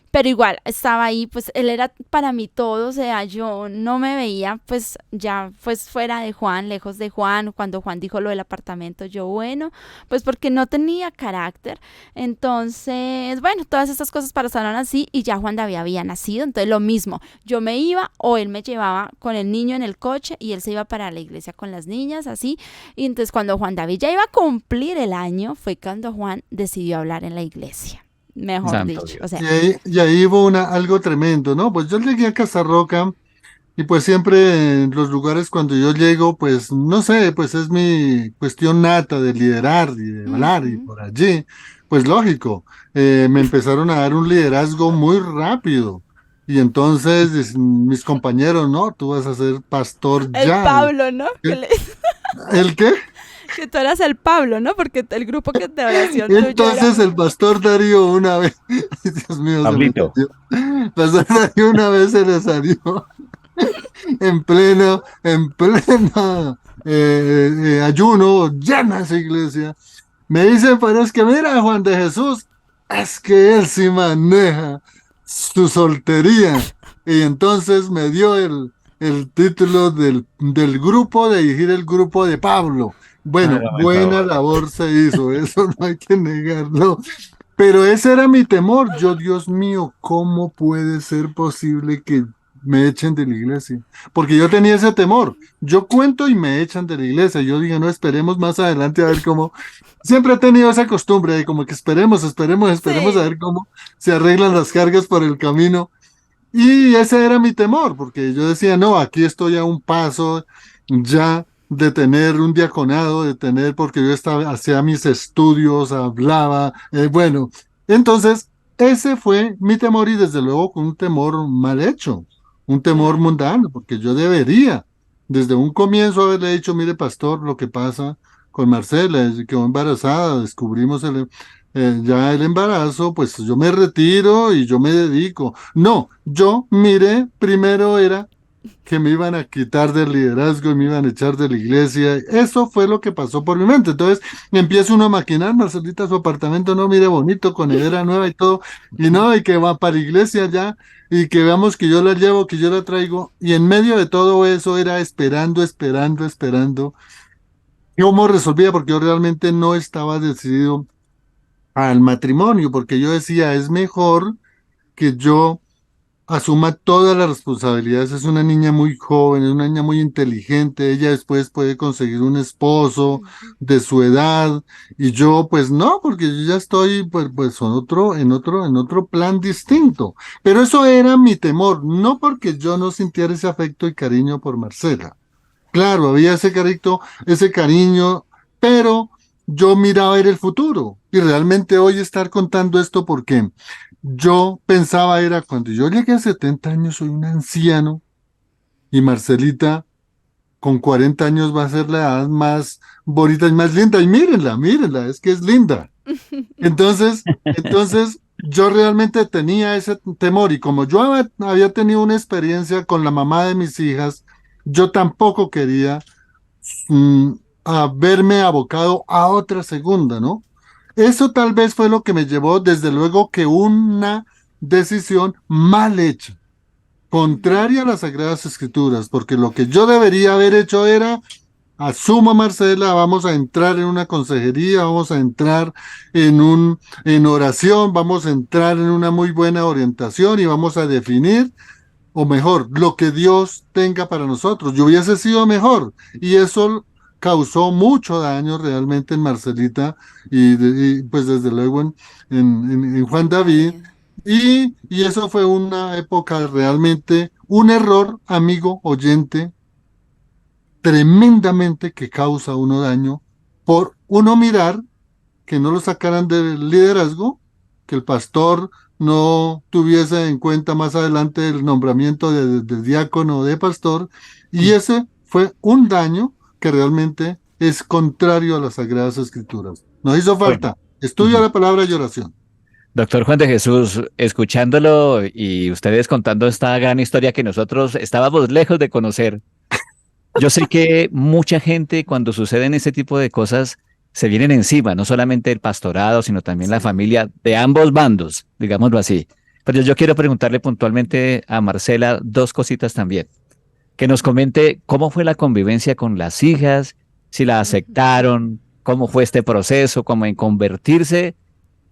Pero igual estaba ahí, pues él era para mí todo, o sea, yo no me veía pues ya pues fuera de Juan, lejos de Juan, cuando Juan dijo lo del apartamento, yo bueno, pues porque no tenía carácter. Entonces, bueno, todas estas cosas pasaron así y ya Juan David había nacido, entonces lo mismo, yo me iba o él me llevaba con el niño en el coche y él se iba para la iglesia con las niñas, así. Y entonces cuando Juan David ya iba a cumplir el año, fue cuando Juan decidió hablar en la iglesia, mejor Santo dicho, o Dios. sea. Y ahí hubo algo tremendo, ¿no? Pues yo llegué a Casarroca y pues siempre en los lugares cuando yo llego, pues no sé, pues es mi cuestión nata de liderar y de hablar y Ujú. por allí, pues lógico, me empezaron a dar un liderazgo muy rápido. Y entonces mis compañeros, no, tú vas a ser pastor El ya. Pablo, ¿no? ¿El qué? Que tú eras el Pablo, ¿no? Porque el grupo que de oración tuyo era. Entonces el pastor Darío una vez, ay, Dios mío, se me Pablito. salió. El pastor Darío una vez se le salió en pleno ayuno, llena esa iglesia. Me dicen, pero es que mira, Juan de Jesús, es que él sí maneja su soltería. Y entonces me dio el título del grupo, de dirigir el grupo de Pablo. Bueno, Hágame el buena favor. labor se hizo, eso no hay que negarlo. Pero ese era mi temor. Yo, Dios mío, ¿cómo puede ser posible que me echen de la iglesia? Porque yo tenía ese temor. Yo cuento y me echan de la iglesia. Yo digo, no, esperemos más adelante a ver cómo. Siempre he tenido esa costumbre de como que esperemos a Sí. ver cómo se arreglan las cargas por el camino. Y ese era mi temor, porque yo decía, no, aquí estoy a un paso ya de tener un diaconado, de tener, porque yo estaba, hacía mis estudios, hablaba, bueno, entonces ese fue mi temor y desde luego con un temor mal hecho, un temor Claro. mundano, porque yo debería desde un comienzo haberle dicho, mire, pastor, lo que pasa con Marcela, es que quedó embarazada, descubrimos ya el embarazo, pues yo me retiro y yo me dedico. No, yo miré, primero era que me iban a quitar del liderazgo y me iban a echar de la iglesia. Eso fue lo que pasó por mi mente. Entonces empieza uno a maquinar, Marcelita, su apartamento, no, mire, bonito, con nevera nueva y todo, y no, y que va para la iglesia ya, y que veamos que yo la llevo, que yo la traigo. Y en medio de todo eso era esperando. ¿Cómo resolvía? Porque yo realmente no estaba decidido al matrimonio, porque yo decía, es mejor que yo asuma todas las responsabilidades. Es una niña muy joven, es una niña muy inteligente. Ella después puede conseguir un esposo de su edad y yo, pues no, porque yo ya estoy, pues en otro plan distinto. Pero eso era mi temor, no porque yo no sintiera ese afecto y cariño por Marcela. Claro, había ese cariño, pero yo miraba ver el futuro y realmente hoy estar contando esto porque yo pensaba era cuando yo llegué a 70 años soy un anciano y Marcelita con 40 años va a ser la edad más bonita y más linda y mírenla, mírenla, es que es linda. Entonces yo realmente tenía ese temor y como yo había tenido una experiencia con la mamá de mis hijas, yo tampoco quería mm, a verme abocado a otra segunda, ¿no? Eso tal vez fue lo que me llevó, desde luego, que una decisión mal hecha, contraria a las Sagradas Escrituras, porque lo que yo debería haber hecho era, asumo Marcela, vamos a entrar en una consejería, vamos a entrar en oración, vamos a entrar en una muy buena orientación y vamos a definir o mejor, lo que Dios tenga para nosotros. Yo hubiese sido mejor y eso causó mucho daño realmente en Marcelita y, pues desde luego en Juan David David. y eso fue una época realmente, un error, amigo oyente, tremendamente que causa uno daño por uno mirar que no lo sacaran del liderazgo, que el pastor no tuviese en cuenta más adelante el nombramiento de diácono o de pastor, y ese fue un daño que realmente es contrario a las Sagradas Escrituras. Nos hizo Bueno. falta estudio de la palabra y oración. Doctor Juan de Jesús, escuchándolo y ustedes contando esta gran historia que nosotros estábamos lejos de conocer, yo sé que mucha gente cuando suceden ese tipo de cosas se vienen encima, no solamente el pastorado, sino también la Sí. familia de ambos bandos, digámoslo así. Pero yo quiero preguntarle puntualmente a Marcela dos cositas también. Que nos comente cómo fue la convivencia con las hijas, si la aceptaron, cómo fue este proceso, cómo en convertirse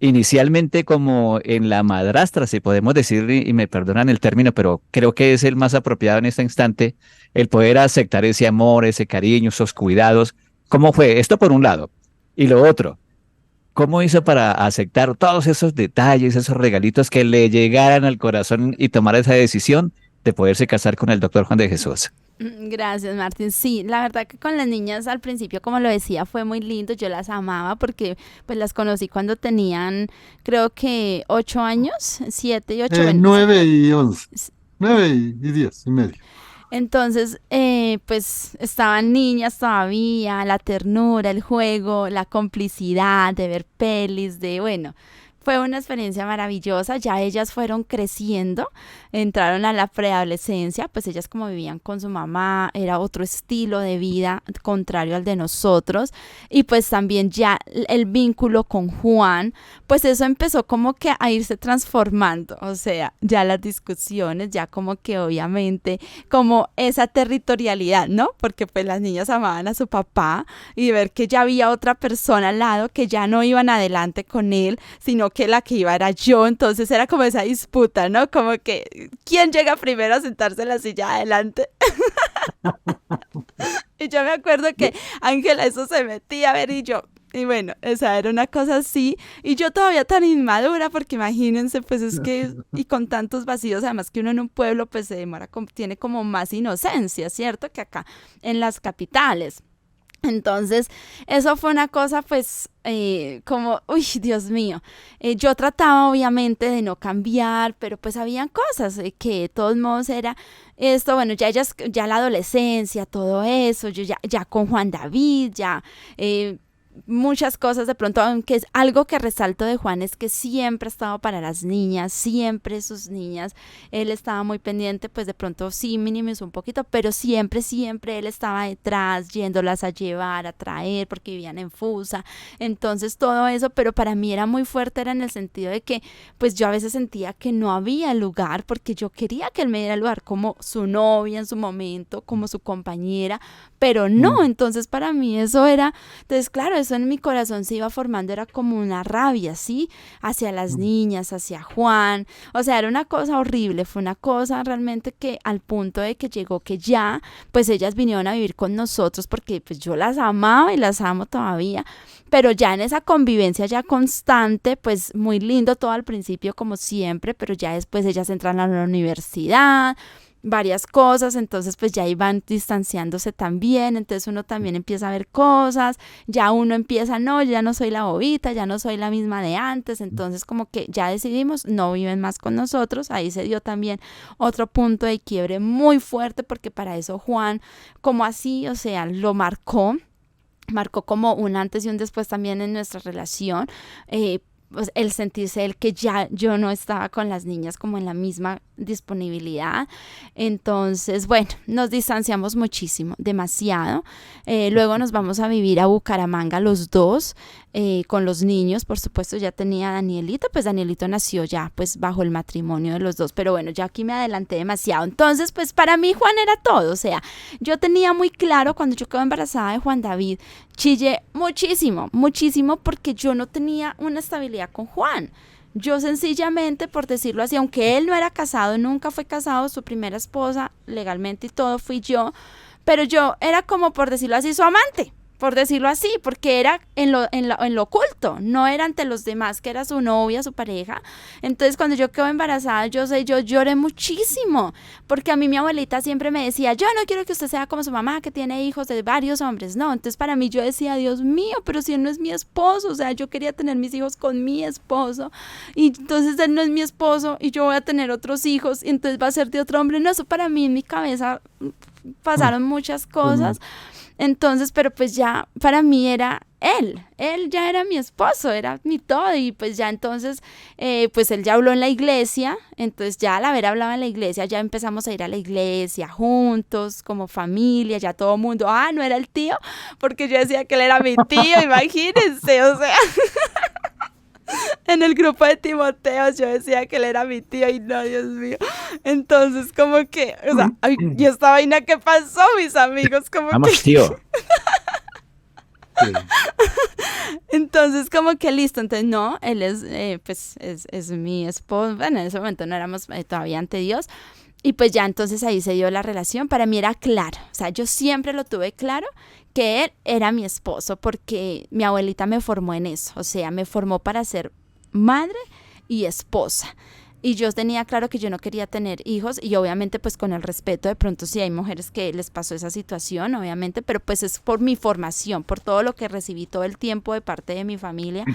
inicialmente como en la madrastra, si podemos decir, y me perdonan el término, pero creo que es el más apropiado en este instante, el poder aceptar ese amor, ese cariño, esos cuidados. ¿Cómo fue? Esto por un lado. Y lo otro, ¿cómo hizo para aceptar todos esos detalles, esos regalitos que le llegaran al corazón y tomar esa decisión de poderse casar con el doctor Juan de Jesús? Gracias, Martín. Sí, la verdad que con las niñas al principio, como lo decía, fue muy lindo. Yo las amaba porque pues las conocí cuando tenían, creo que 8 años, 7 y 8. Bueno, 9 y 11, 9 y 10 y medio. entonces, pues estaban niñas todavía, la ternura, el juego, la complicidad de ver pelis, de bueno. Fue una experiencia maravillosa, ya ellas fueron creciendo, entraron a la preadolescencia, pues ellas como vivían con su mamá, era otro estilo de vida contrario al de nosotros, y pues también ya el vínculo con Juan, pues eso empezó como que a irse transformando, o sea, ya las discusiones, ya como que obviamente como esa territorialidad, ¿no? Porque pues las niñas amaban a su papá y ver que ya había otra persona al lado, que ya no iban adelante con él, sino que la que iba era yo, entonces era como esa disputa, ¿no? Como que, ¿quién llega primero a sentarse en la silla adelante? Y yo me acuerdo que Ángela eso se metía a ver y yo, y bueno, esa era una cosa así, y yo todavía tan inmadura, porque imagínense, pues es que, y con tantos vacíos, además que uno en un pueblo, pues se demora, tiene como más inocencia, ¿cierto? Que acá en las capitales. Entonces, eso fue una cosa, pues, como, uy, Dios mío. Yo trataba, obviamente, de no cambiar, pero pues habían cosas que de todos modos era esto, bueno, ya ellas, ya la adolescencia, todo eso, yo ya con Juan David, ya muchas cosas de pronto, aunque es algo que resalto de Juan es que siempre ha estado para las niñas, siempre sus niñas, él estaba muy pendiente, pues de pronto sí minimizó un poquito, pero siempre él estaba detrás, yéndolas a llevar, a traer, porque vivían en Fusa, entonces todo eso, pero para mí era muy fuerte, era en el sentido de que pues yo a veces sentía que no había lugar, porque yo quería que él me diera lugar como su novia en su momento, como su compañera, pero no, Mm. entonces para mí eso era, entonces claro, eso en mi corazón se iba formando era como una rabia, ¿sí? Hacia las niñas, hacia Juan. O sea, era una cosa horrible, fue una cosa realmente que al punto de que llegó que ya, pues ellas vinieron a vivir con nosotros porque pues yo las amaba y las amo todavía, pero ya en esa convivencia ya constante, pues muy lindo todo al principio como siempre, pero ya después ellas entran a la universidad, varias cosas, entonces pues ya iban distanciándose también, entonces uno también empieza a ver cosas, ya uno empieza, no, ya no soy la bobita, ya no soy la misma de antes, entonces como que ya decidimos, no viven más con nosotros, ahí se dio también otro punto de quiebre muy fuerte, porque para eso Juan, como así, o sea, lo marcó como un antes y un después también en nuestra relación, pues el sentirse él que ya yo no estaba con las niñas como en la misma disponibilidad. Entonces, bueno, nos distanciamos muchísimo, demasiado. Luego nos vamos a vivir a Bucaramanga los dos, con los niños, por supuesto. Ya tenía a Danielito, pues Danielito nació ya pues bajo el matrimonio de los dos, pero bueno, ya aquí me adelanté demasiado. Entonces, pues para mí Juan era todo, o sea, yo tenía muy claro cuando yo quedé embarazada de Juan David, chillé muchísimo, muchísimo, porque yo no tenía una estabilidad con Juan. Yo sencillamente, por decirlo así, aunque él no era casado, nunca fue casado, su primera esposa legalmente y todo fui yo, pero yo era como, por decirlo así, su amante, por decirlo así, porque era en lo oculto, no era ante los demás, que era su novia, su pareja. Entonces, cuando yo quedé embarazada, yo lloré muchísimo, porque a mí mi abuelita siempre me decía, yo no quiero que usted sea como su mamá, que tiene hijos de varios hombres, no. Entonces, para mí yo decía, Dios mío, pero si él no es mi esposo, o sea, yo quería tener mis hijos con mi esposo, y entonces él no es mi esposo, y yo voy a tener otros hijos, y entonces va a ser de otro hombre. No, eso para mí en mi cabeza pasaron muchas cosas. Entonces, pero pues ya para mí era él ya era mi esposo, era mi todo, y pues ya entonces, pues él ya habló en la iglesia, entonces ya al haber hablado en la iglesia, ya empezamos a ir a la iglesia juntos, como familia, ya todo el mundo, no era el tío, porque yo decía que él era mi tío, imagínense, o sea... En el grupo de Timoteos yo decía que él era mi tío y no, Dios mío. Entonces como que, o sea, ¿y esta vaina qué pasó, mis amigos? Como Vamos, que... tío. Sí. Entonces como que listo, entonces no, él es, pues es mi esposo. Bueno, en ese momento no éramos todavía ante Dios. Y pues ya entonces ahí se dio la relación. Para mí era claro, o sea, yo siempre lo tuve claro que él era mi esposo, porque mi abuelita me formó en eso, o sea, me formó para ser madre y esposa. Y yo tenía claro que yo no quería tener hijos, y obviamente pues con el respeto, de pronto sí hay mujeres que les pasó esa situación, obviamente, pero pues es por mi formación, por todo lo que recibí todo el tiempo de parte de mi familia,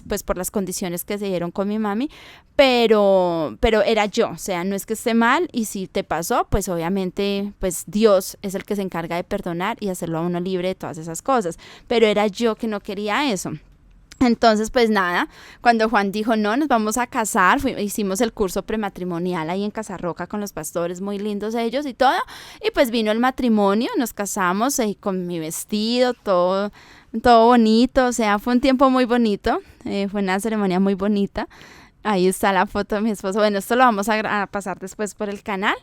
pues por las condiciones que se dieron con mi mami, pero era yo, o sea, no es que esté mal, y si te pasó, pues obviamente pues Dios es el que se encarga de perdonar y hacerlo a uno libre de todas esas cosas, pero era yo que no quería eso. Entonces, pues nada, cuando Juan dijo, no, nos vamos a casar, hicimos el curso prematrimonial ahí en Casarroca con los pastores, muy lindos ellos y todo, y pues vino el matrimonio, nos casamos con mi vestido, todo bonito, o sea, fue un tiempo muy bonito, fue una ceremonia muy bonita. Ahí está la foto de mi esposo. Bueno, esto lo vamos a pasar después por el canal.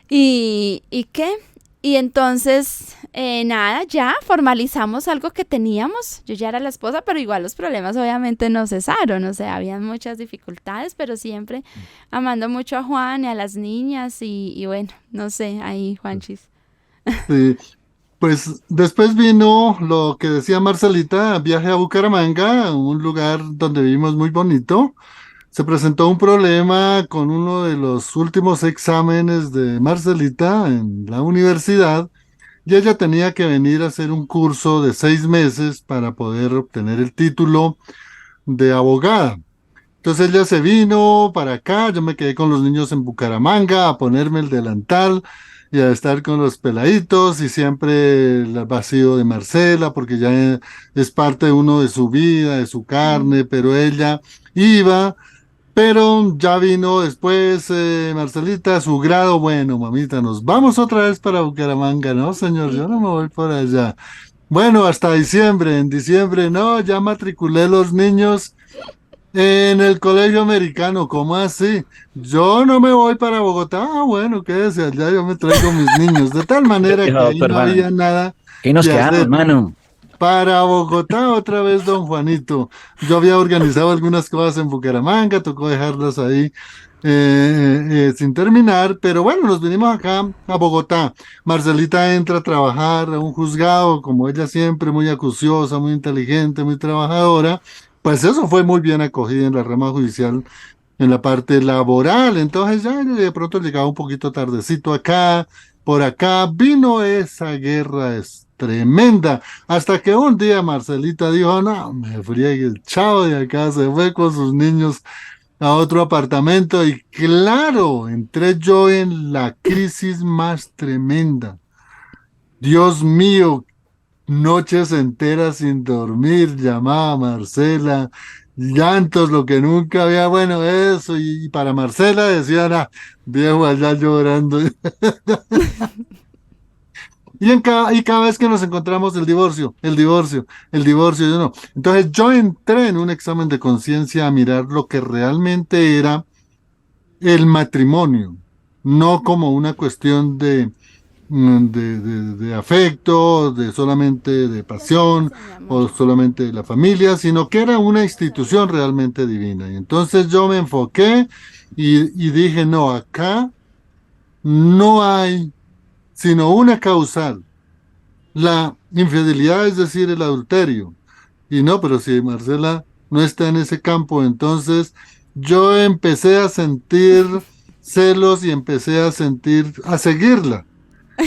¿Y qué? Y entonces, nada, ya formalizamos algo que teníamos. Yo ya era la esposa, pero igual los problemas obviamente no cesaron. O sea, habían muchas dificultades, pero siempre amando mucho a Juan y a las niñas. Y bueno, no sé, ahí Juanchis. Sí. Pues después vino lo que decía Marcelita, viaje a Bucaramanga, un lugar donde vivimos muy bonito. Se presentó un problema con uno de los últimos exámenes de Marcelita en la universidad, y ella tenía que venir a hacer un curso de 6 meses para poder obtener el título de abogada. Entonces ella se vino para acá, yo me quedé con los niños en Bucaramanga a ponerme el delantal y a estar con los peladitos, y siempre el vacío de Marcela, porque ya es parte de uno de su vida, de su carne, pero ella iba. Pero ya vino después, Marcelita, su grado. Bueno, mamita, nos vamos otra vez para Bucaramanga. No, señor, yo no me voy por allá. Bueno, hasta diciembre. En diciembre, no, ya matriculé los niños en el colegio americano. ¿Cómo así? Yo no me voy para Bogotá. Bueno, quédese allá, yo me traigo mis niños. De tal manera que No, ahí no hermano. había nada ¿Qué nos que quedamos, hacer. hermano? para Bogotá otra vez, don Juanito. Yo había organizado algunas cosas en Bucaramanga, tocó dejarlas ahí sin terminar, pero bueno, nos vinimos acá a Bogotá. Marcelita entra a trabajar a un juzgado, como ella siempre, muy acuciosa, muy inteligente, muy trabajadora. Pues eso fue muy bien acogida en la rama judicial, en la parte laboral. Entonces ya de pronto llegaba un poquito tardecito acá, por acá. Vino esa guerra tremenda, hasta que un día Marcelita dijo, no, me friegue el chavo de acá, se fue con sus niños a otro apartamento y claro, entré yo en la crisis más tremenda. Dios mío, noches enteras sin dormir, llamaba a Marcela, llantos, lo que nunca había, bueno, eso, y para Marcela decían, ah, viejo allá llorando. Y cada vez que nos encontramos, el divorcio, el divorcio, el divorcio, yo no. Entonces yo entré en un examen de conciencia a mirar lo que realmente era el matrimonio, no como una cuestión de afecto, de solamente de pasión o solamente de la familia, sino que era una institución realmente divina. Y entonces yo me enfoqué y dije, no, acá no hay sino una causal, la infidelidad, es decir, el adulterio. Y no, pero si Marcela no está en ese campo, entonces yo empecé a sentir celos y empecé a seguirla.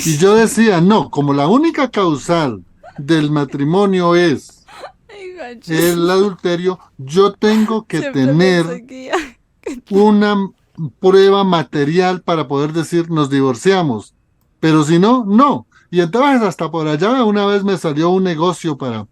Y yo decía, no, como la única causal del matrimonio es Ay, Juancho, el adulterio, yo tengo que siempre me tener seguía. una prueba material para poder decir nos divorciamos. Pero si no, no. Y entonces hasta por allá una vez me salió un negocio para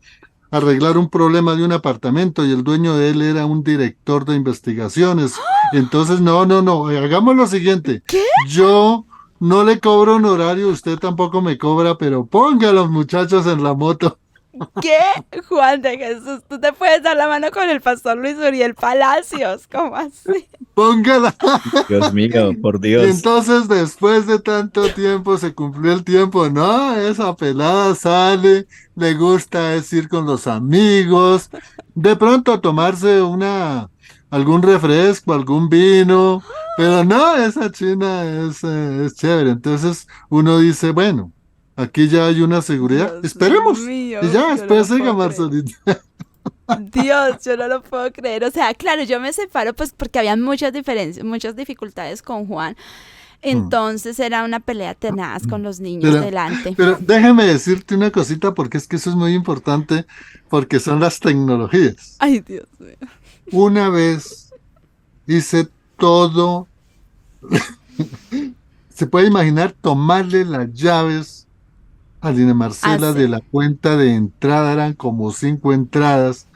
arreglar un problema de un apartamento y el dueño de él era un director de investigaciones. Entonces, no, no, no, hagamos lo siguiente. ¿Qué? Yo no le cobro honorario, usted tampoco me cobra, pero ponga a los muchachos en la moto. ¿Qué? Juan de Jesús, tú te puedes dar la mano con el pastor Luis Uriel Palacios, ¿cómo así? Póngala. Dios mío, por Y Dios. entonces después de tanto tiempo se cumplió el tiempo, no, esa pelada sale, le gusta es ir con los amigos, de pronto tomarse algún refresco, algún vino, pero no, esa china es chévere. Entonces uno dice, bueno, aquí ya hay una seguridad, Dios esperemos. mío, Y ya, yo no después lo siga puedo creer. Marcelita. Dios, yo no lo puedo creer. O sea, claro, yo me separo pues porque había muchas diferencias, muchas dificultades con Juan. Entonces era una pelea tenaz con los niños Pero, delante. pero déjame decirte una cosita porque es que eso es muy importante porque son las tecnologías. Ay, Dios mío. Una vez hice todo, se puede imaginar tomarle las llaves a Dina Marcela sí. de la cuenta de entrada, eran como 5 entradas,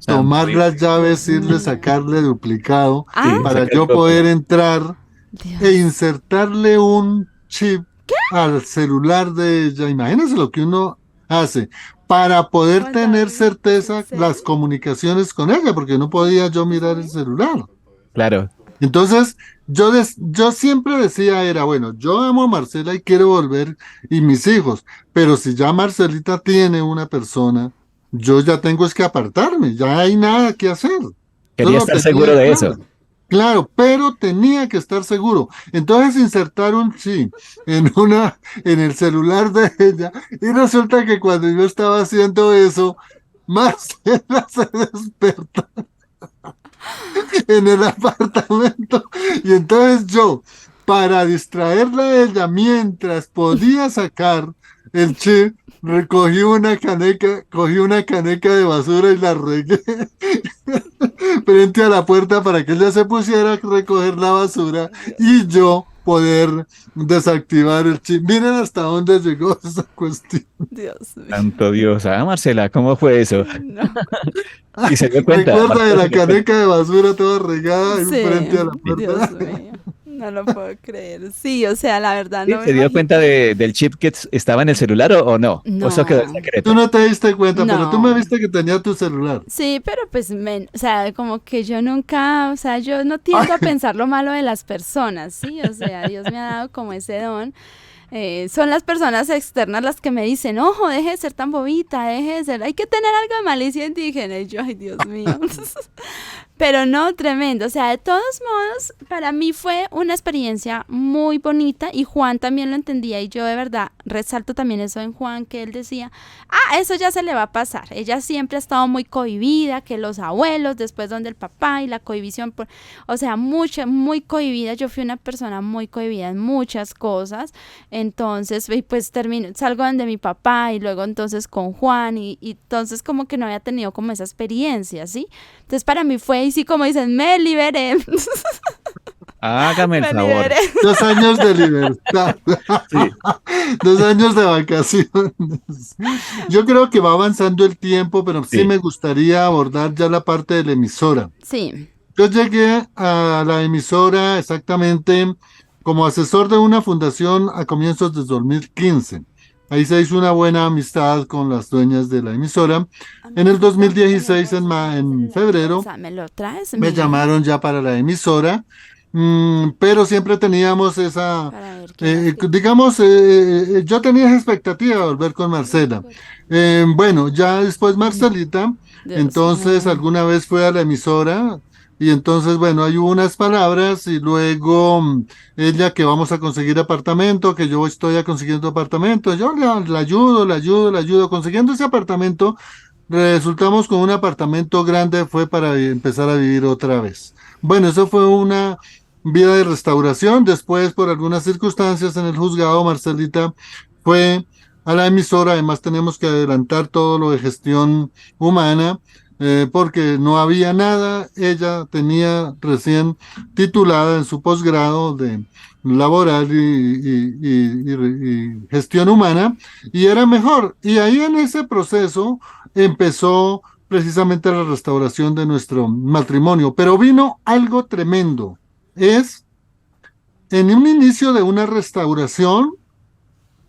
tomar Santo las llaves, Dios irle mío. sacarle duplicado Ah, Sí, para sacar yo copia. poder entrar Dios. e insertarle un chip al celular de ella. Imagínense lo que uno hace para poder Juan tener David, certeza ¿en serio? las comunicaciones con ella, porque no podía yo mirar el celular. Claro. Entonces, yo siempre decía, era, bueno, yo amo a Marcela y quiero volver, y mis hijos, pero si ya Marcelita tiene una persona, yo ya tengo es que apartarme, ya hay nada que hacer. Yo Quería lo estar tenía seguro de claro. eso. Claro, pero tenía que estar seguro. Entonces insertaron chip en el celular de ella, y resulta que cuando yo estaba haciendo eso, Marcela se despertó en el apartamento. Y entonces yo, para distraerla a ella, mientras podía sacar el chip, cogí una caneca de basura y la regué frente a la puerta para que ella se pusiera a recoger la basura y yo poder desactivar el chip. Miren hasta dónde llegó esa cuestión. Dios mío. Santo Dios. Ah, Marcela, ¿cómo fue eso? No. Y se dio cuenta. Recuerda de Marcela la se dio cuenta. caneca de basura toda regada ahí Sí, frente a la Dios puerta. mío. No lo puedo creer. Sí, o sea, la verdad Sí, no me ¿se dio imagino. cuenta del chip que estaba en el celular o no? ¿O eso quedó en No. Tú secreto? no te diste cuenta, pero tú me No. viste que tenía tu celular. Sí, pero pues, o sea, como que yo nunca, o sea, yo no tiendo a pensar lo malo de las personas, ¿sí? O sea, Dios me ha dado como ese don. son las personas externas las que me dicen, ojo, deje de ser tan bobita, deje de ser, hay que tener algo de malicia indígena. Y yo, ay, Dios mío. Pero no, tremendo. O sea, de todos modos, para mí fue una experiencia muy bonita y Juan también lo entendía y yo de verdad resalto también eso en Juan, que él decía, eso ya se le va a pasar. Ella siempre ha estado muy cohibida, que los abuelos, después donde el papá y la cohibición, o sea, muy cohibida. Yo fui una persona muy cohibida en muchas cosas. Entonces, pues salgo donde mi papá y luego entonces con Juan y entonces como que no había tenido como esa experiencia, ¿sí? Entonces para mí fue, y sí, como dicen, me liberé. Hágame el favor. Liberé. 2 años de libertad. Sí. 2 años de vacaciones. Yo creo que va avanzando el tiempo, pero sí Sí. me gustaría abordar ya la parte de la emisora. Sí, Yo llegué a la emisora exactamente como asesor de una fundación a comienzos de 2015. Ahí se hizo una buena amistad con las dueñas de la emisora. En el 2016, en febrero, ¿me lo traes? me llamaron ya para la emisora, pero siempre teníamos esa, Para ver qué digamos, yo tenía esa expectativa de volver con Marcela. Bueno, ya después Marcelita, Dios entonces mío. alguna vez fue a la emisora y entonces, bueno, ahí hubo unas palabras y luego ella que vamos a conseguir apartamento, que yo estoy consiguiendo apartamento, yo le ayudo, consiguiendo ese apartamento. Resultamos con un apartamento grande, fue para empezar a vivir otra vez. Bueno, eso fue una vida de restauración. Después, por algunas circunstancias en el juzgado, Marcelita fue a la emisora. Además, tenemos que adelantar todo lo de gestión humana, porque no había nada. Ella tenía recién titulada en su posgrado de laboral y gestión humana, y era mejor. Y ahí en ese proceso empezó precisamente la restauración de nuestro matrimonio. Pero vino algo tremendo. Es en un inicio de una restauración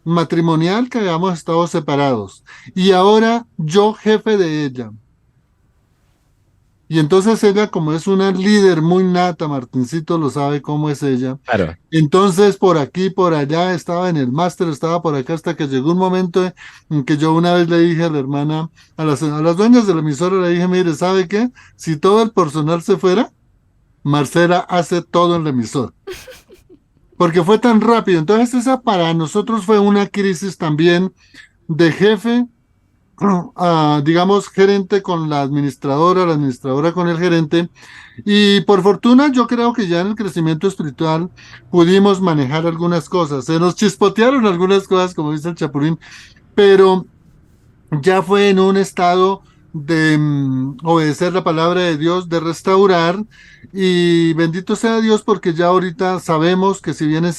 matrimonial que habíamos estado separados. Y ahora yo jefe de ella. Y entonces ella, como es una líder muy nata, Martincito lo sabe cómo es ella. Claro. Entonces por aquí, por allá, estaba en el máster, estaba por acá, hasta que llegó un momento en que yo una vez le dije a la hermana, a las dueñas de la emisora, le dije, mire, ¿sabe qué? Si todo el personal se fuera, Marcela hace todo en la emisora. Porque fue tan rápido. Entonces esa para nosotros fue una crisis también de jefe, digamos, gerente con la administradora con el gerente. Y por fortuna yo creo que ya en el crecimiento espiritual pudimos manejar algunas cosas. Se nos chispotearon algunas cosas, como dice el Chapulín, pero ya fue en un estado de obedecer la palabra de Dios, de restaurar, y bendito sea Dios porque ya ahorita sabemos que si bien es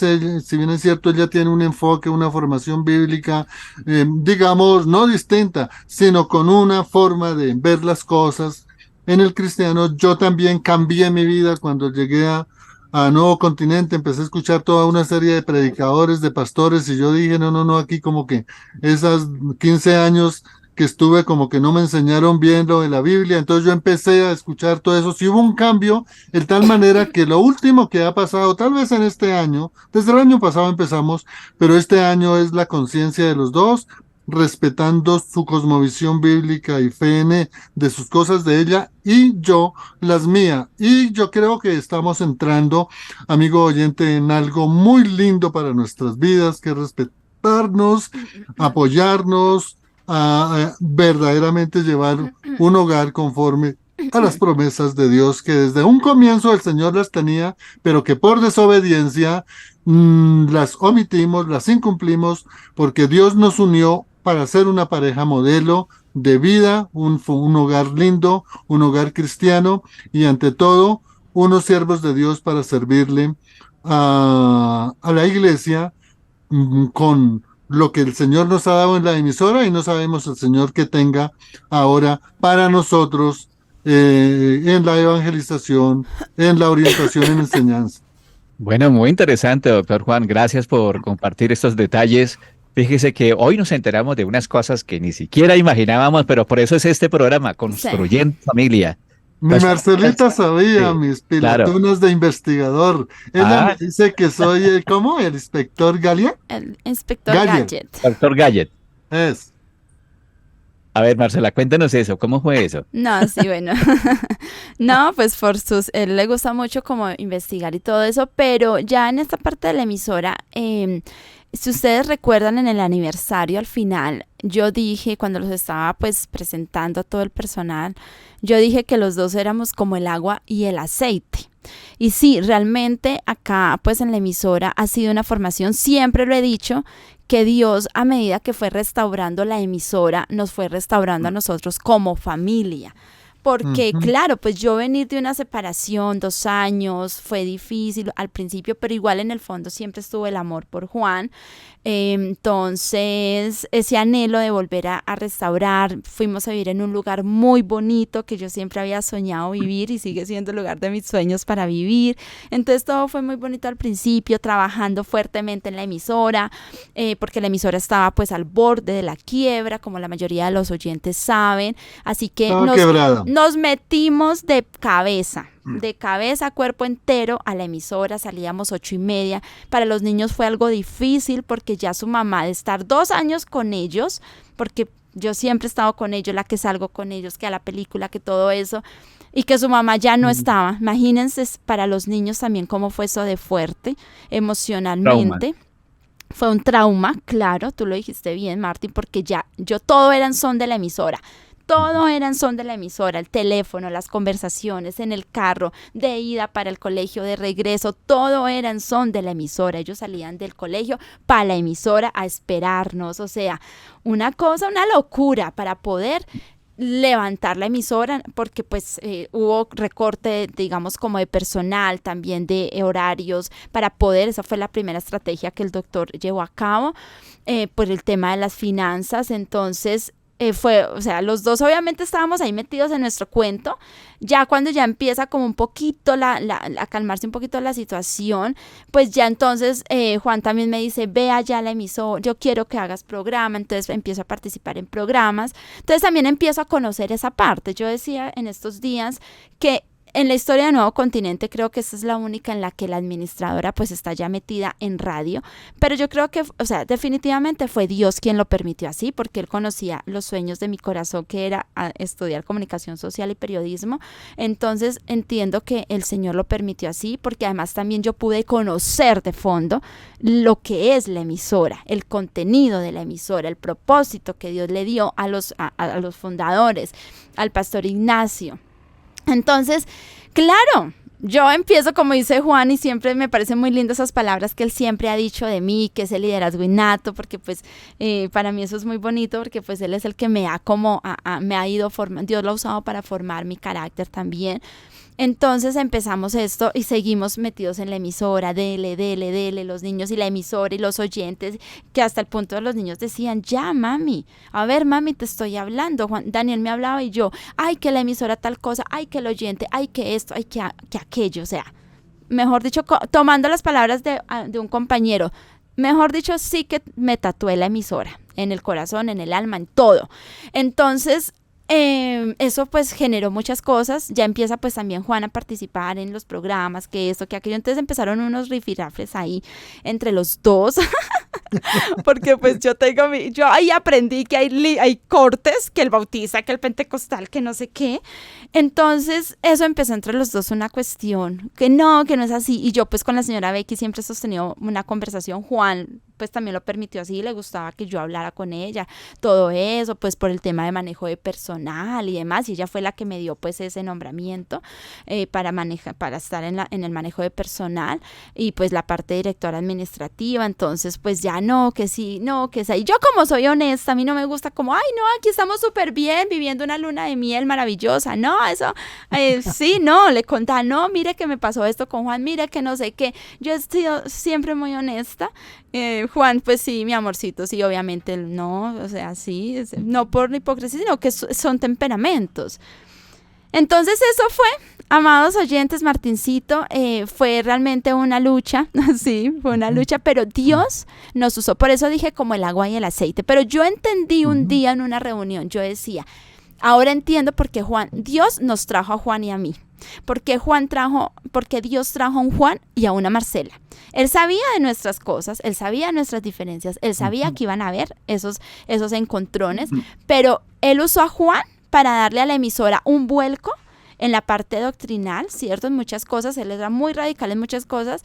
cierto, ella tiene un enfoque, una formación bíblica, digamos, no distinta, sino con una forma de ver las cosas en el cristiano. Yo también cambié mi vida cuando llegué a Nuevo Continente, empecé a escuchar toda una serie de predicadores, de pastores, y yo dije, no, aquí como que esas 15 años que estuve como que no me enseñaron bien lo de la Biblia. Entonces yo empecé a escuchar todo eso. Sí hubo un cambio, de tal manera que lo último que ha pasado, tal vez en este año, desde el año pasado empezamos, pero este año es la conciencia de los dos, respetando su cosmovisión bíblica y fe de sus cosas de ella y yo las mías. Y yo creo que estamos entrando, amigo oyente, en algo muy lindo para nuestras vidas, que es respetarnos, apoyarnos, a verdaderamente llevar un hogar conforme a las promesas de Dios, que desde un comienzo el Señor las tenía, pero que por desobediencia las omitimos, las incumplimos, porque Dios nos unió para ser una pareja modelo de vida, un hogar lindo, un hogar cristiano, y ante todo unos siervos de Dios para servirle a la iglesia, con lo que el Señor nos ha dado en la emisora, y no sabemos el Señor que tenga ahora para nosotros en la evangelización, en la orientación, en enseñanza. Bueno, muy interesante, doctor Juan. Gracias por compartir estos detalles. Fíjese que hoy nos enteramos de unas cosas que ni siquiera imaginábamos, pero por eso es este programa, Construyendo Familia. Mi Marcelita sabía Sí, mis claro. pilatunas de investigador. Ella me Ah, dice que soy, ¿cómo? El inspector Galia. El inspector Galler, Gadget. doctor Gallet. es. A ver, Marcela, cuéntanos eso. ¿Cómo fue eso? No, sí, bueno. No, pues él le gusta mucho como investigar y todo eso, pero ya en esta parte de la emisora, si ustedes recuerdan en el aniversario al final, yo dije, cuando los estaba pues presentando a todo el personal, yo dije que los dos éramos como el agua y el aceite. Y sí, realmente acá pues en la emisora ha sido una formación, siempre lo he dicho, que Dios a medida que fue restaurando la emisora, nos fue restaurando a nosotros como familia. Porque Ujú. claro, pues yo venir de una separación, 2 años, fue difícil al principio, pero igual en el fondo siempre estuvo el amor por Juan. Entonces, ese anhelo de volver a restaurar, fuimos a vivir en un lugar muy bonito que yo siempre había soñado vivir y sigue siendo el lugar de mis sueños para vivir. Entonces, todo fue muy bonito al principio, trabajando fuertemente en la emisora, porque la emisora estaba pues al borde de la quiebra, como la mayoría de los oyentes saben. Así que Estaba quebrada. nos metimos de cabeza, cuerpo entero a la emisora, salíamos 8:30. Para los niños fue algo difícil porque ya su mamá de estar 2 años con ellos, porque yo siempre he estado con ellos, la que salgo con ellos, que a la película, que todo eso, y que su mamá ya no Mm. estaba. Imagínense para los niños también cómo fue eso de fuerte Trauma. emocionalmente. Fue un trauma, claro, tú lo dijiste bien, Martín, porque ya, yo todo era en son de la emisora. Todo era en son de la emisora, el teléfono, las conversaciones, en el carro, de ida para el colegio, de regreso, todo era en son de la emisora. Ellos salían del colegio para la emisora a esperarnos, o sea, una cosa, una locura para poder levantar la emisora porque pues hubo recorte digamos como de personal también de horarios para poder, esa fue la primera estrategia que el doctor llevó a cabo por el tema de las finanzas. Entonces fue, o sea, los dos obviamente estábamos ahí metidos en nuestro cuento. Ya cuando ya empieza como un poquito a calmarse un poquito la situación, pues ya entonces Juan también me dice, ve allá a la emisora, yo quiero que hagas programa. Entonces empiezo a participar en programas. Entonces también empiezo a conocer esa parte. Yo decía en estos días que en la historia de Nuevo Continente creo que esta es la única en la que la administradora pues está ya metida en radio, pero yo creo que, o sea, definitivamente fue Dios quien lo permitió así, porque Él conocía los sueños de mi corazón, que era estudiar comunicación social y periodismo. Entonces entiendo que el Señor lo permitió así, porque además también yo pude conocer de fondo lo que es la emisora, el contenido de la emisora, el propósito que Dios le dio a los fundadores, al pastor Ignacio. Entonces, claro, yo empiezo como dice Juan y siempre me parecen muy lindas esas palabras que él siempre ha dicho de mí, que es el liderazgo innato, porque pues para mí eso es muy bonito, porque pues él es el que me ha me ha ido formando, Dios lo ha usado para formar mi carácter también. Entonces empezamos esto y seguimos metidos en la emisora, dele, los niños y la emisora y los oyentes, que hasta el punto de los niños decían, ya mami, a ver mami, te estoy hablando. Daniel me hablaba y yo, ay que la emisora tal cosa, ay que el oyente, ay que esto, ay que aquello, o sea, mejor dicho, tomando las palabras de un compañero, mejor dicho, sí que me tatué la emisora, en el corazón, en el alma, en todo. Entonces eso pues generó muchas cosas. Ya empieza pues también Juan a participar en los programas, que esto, que aquello. Entonces empezaron unos rifirafles ahí entre los dos. Porque pues yo ahí aprendí que hay cortes, que el bautista, que el pentecostal, que no sé qué. Entonces eso empezó entre los dos una cuestión, que no es así. Y yo pues con la señora Becky siempre he sostenido una conversación. Juan pues también lo permitió así, le gustaba que yo hablara con ella, todo eso, pues por el tema de manejo de personal y demás. Y ella fue la que me dio pues ese nombramiento para estar en el manejo de personal y pues la parte directora administrativa. Entonces pues ya no, que sí, no, que sí. Y yo como soy honesta, a mí no me gusta como, ay no, aquí estamos súper bien viviendo una luna de miel maravillosa. No, eso, sí, no, le contaba, no, mire que me pasó esto con Juan, mire que no sé qué. Yo he sido siempre muy honesta. Juan, pues sí, mi amorcito, sí, obviamente no, o sea, sí, no por hipocresía, sino que son temperamentos. Entonces eso fue, amados oyentes, Martincito, fue realmente una lucha, sí, fue una lucha, pero Dios nos usó, por eso dije como el agua y el aceite. Pero yo entendí un Ujú. día en una reunión, yo decía, ahora entiendo por qué Dios nos trajo a Juan y a mí. Porque Dios trajo a un Juan y a una Marcela. Él sabía de nuestras cosas, él sabía de nuestras diferencias, él sabía que iban a haber esos encontrones, pero él usó a Juan para darle a la emisora un vuelco en la parte doctrinal, ¿cierto? En muchas cosas, él era muy radical en muchas cosas,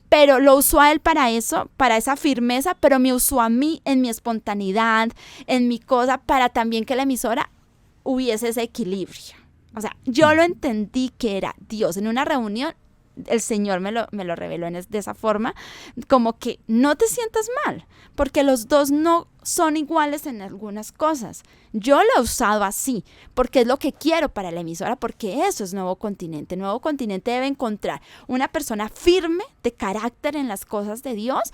pero lo usó a él para eso, para esa firmeza, pero me usó a mí en mi espontaneidad, en mi cosa, para también que la emisora hubiese ese equilibrio. O sea, yo lo entendí que era Dios. En una reunión, el Señor me lo reveló de esa forma, como que no te sientas mal, porque los dos no son iguales en algunas cosas. Yo lo he usado así, porque es lo que quiero para la emisora, porque eso es Nuevo Continente. Nuevo Continente debe encontrar una persona firme de carácter en las cosas de Dios,